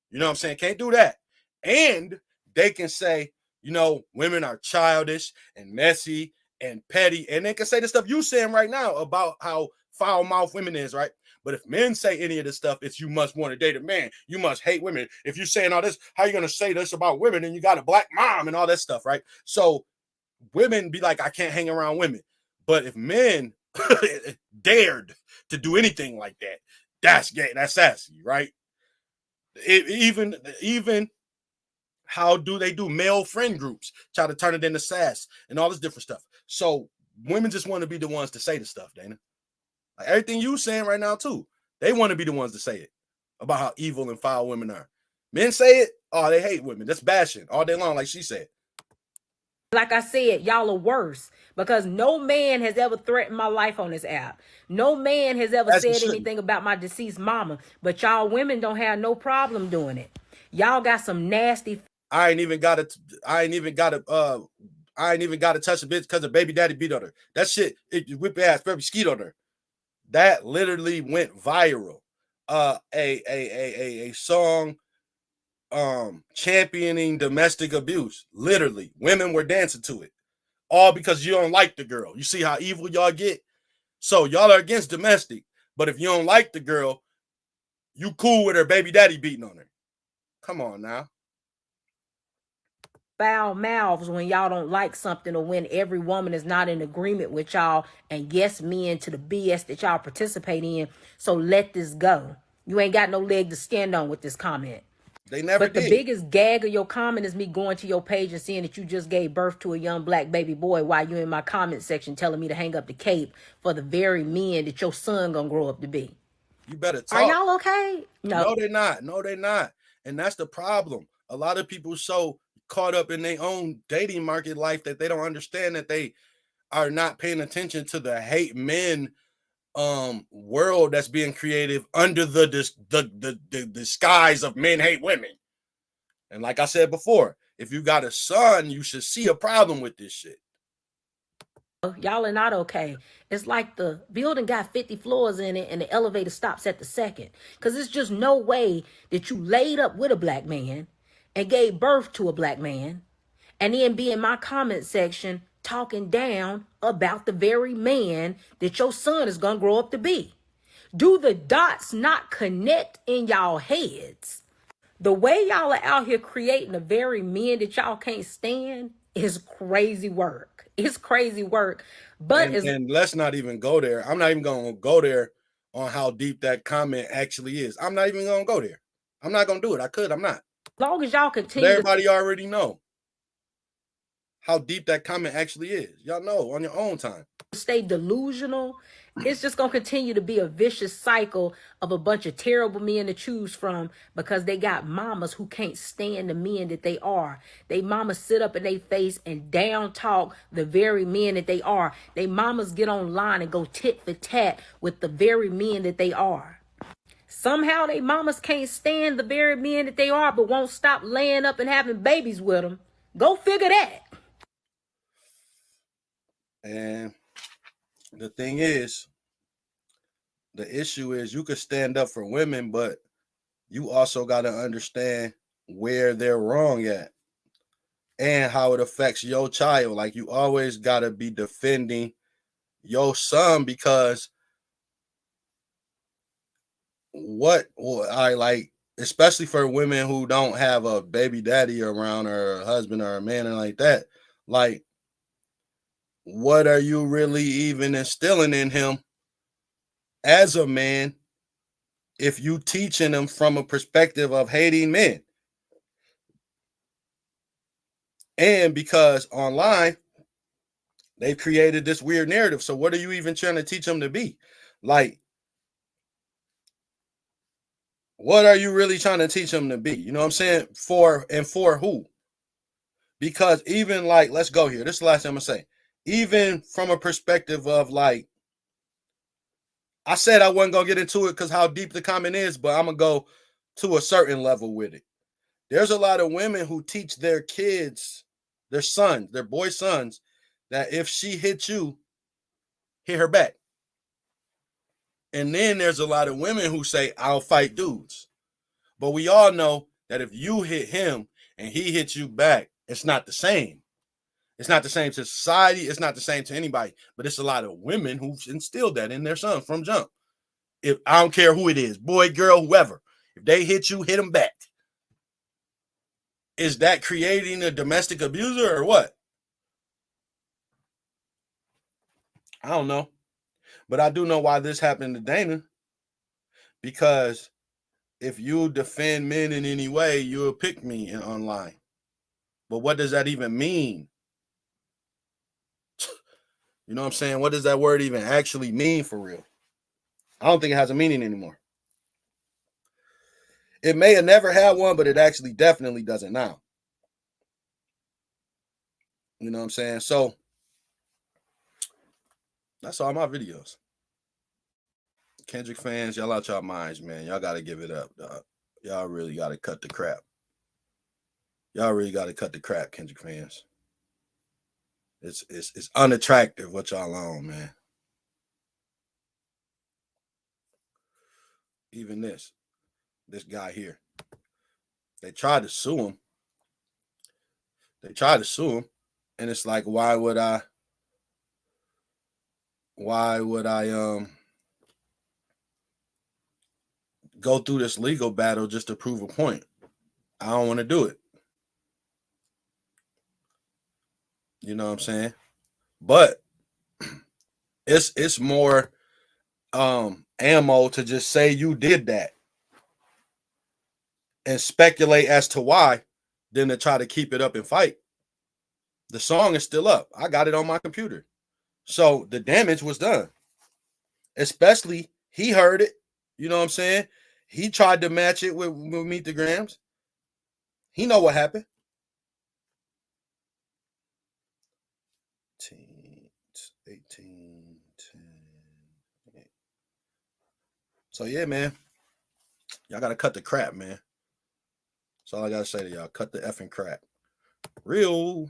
You know what I'm saying? Can't do that. And they can say, you know, women are childish and messy and petty, and they can say the stuff you saying right now about how foul mouth women is, right? But if men say any of this stuff, it's you must want to date a man. You must hate women. If you're saying all this, how are you going to say this about women and you got a black mom and all that stuff, right? So women be like, I can't hang around women. But if men dared to do anything like that, that's gay. That's sassy, right? Even how do they do male friend groups, try to turn it into sass and all this different stuff. So women just want to be the ones to say the stuff, Dana. Like everything you saying right now too, they want to be the ones to say it about how evil and foul women are. Men say it, oh, they hate women. That's bashing all day long, like she said. Like I said, y'all are worse because no man has ever threatened my life on this app. No man has ever said anything about my deceased mama, but y'all women don't have no problem doing it. Y'all got some nasty. I ain't even got to touch a bitch because her baby daddy beat on her. That shit, it whip ass, baby skeet on her. That literally went viral. A song championing domestic abuse. Literally, women were dancing to it. All because you don't like the girl. You see how evil y'all get? So y'all are against domestic, but if you don't like the girl, you cool with her baby daddy beating on her. Come on now. Foul mouths when y'all don't like something or when every woman is not in agreement with y'all and yes men to the BS that y'all participate in. So let this go. You ain't got no leg to stand on with this comment. They never did. But the biggest gag of your comment is me going to your page and seeing that you just gave birth to a young black baby boy while you in my comment section telling me to hang up the cape for the very men that your son gonna grow up to be. You better talk. Are y'all okay? No, they're not. No, they're not. And that's the problem. A lot of people so caught up in their own dating market life that they don't understand that they are not paying attention to the hate men world that's being created under the disguise of men hate women. And like I said before, if you got a son, you should see a problem with this shit. Y'all are not okay. It's like the building got 50 floors in it and the elevator stops at the second. Because there's just no way that you laid up with a black man and gave birth to a black man and then be in my comment section talking down about the very man that your son is going to grow up to be. Do the dots not connect in y'all heads? The way y'all are out here creating the very men that y'all can't stand is crazy work. It's crazy work. But and let's not even go there. I'm not even going to go there on how deep that comment actually is. I'm not even going to go there. I'm not going to do it. I could. I'm not. As long as y'all continue. But everybody already know how deep that comment actually is. Y'all know on your own time. Stay delusional. It's just going to continue to be a vicious cycle of a bunch of terrible men to choose from because they got mamas who can't stand the men that they are. They mamas sit up in their face and down talk the very men that they are. They mamas get online and go tit for tat with the very men that they are. Somehow they mamas can't stand the very men that they are, but won't stop laying up and having babies with them. Go figure that. And the thing is, the issue is you could stand up for women, but you also got to understand where they're wrong at and how it affects your child. Like you always got to be defending your son because especially for women who don't have a baby daddy around or a husband or a man and like that, like, what are you really even instilling in him as a man if you teaching him from a perspective of hating men? And because online, they've created this weird narrative. So what are you even trying to teach him to be? Like, what are you really trying to teach him to be? You know what I'm saying? For who? Because even like, let's go here. This is the last thing I'm going to say. Even from a perspective of like, I said I wasn't gonna get into it because how deep the comment is, but I'm gonna go to a certain level with it. There's a lot of women who teach their kids, their sons, their boy sons, that if she hits you, hit her back. And then there's a lot of women who say, I'll fight dudes. But we all know that if you hit him and he hits you back, it's not the same. It's not the same to society. It's not the same to anybody. But it's a lot of women who've instilled that in their sons from jump. If I don't care who it is, boy, girl, whoever, if they hit you, hit them back. Is that creating a domestic abuser or what? I don't know. But I do know why this happened to Dana. Because if you defend men in any way, you'll pick me in online. But what does that even mean? You know what I'm saying? What does that word even actually mean for real? I don't think it has a meaning anymore. It may have never had one, but it actually definitely doesn't now. You know what I'm saying? So that's all my videos. Kendrick fans, y'all out y'all minds, man. Y'all got to give it up, dog. Y'all really got to cut the crap. Y'all really got to cut the crap, Kendrick fans. It's unattractive what y'all on, man. Even this guy here. They tried to sue him. And it's like, why would I go through this legal battle just to prove a point? I don't want to do it. You know what I'm saying? But it's more ammo to just say you did that and speculate as to why than to try to keep it up and fight. The song is still up. I got it on my computer. So the damage was done. Especially he heard it. You know what I'm saying? He tried to match it with Meet the Grams. He know what happened. 18, 10. So yeah, man. Y'all gotta cut the crap, man. That's all I gotta say to y'all. Cut the effing crap. Rhil.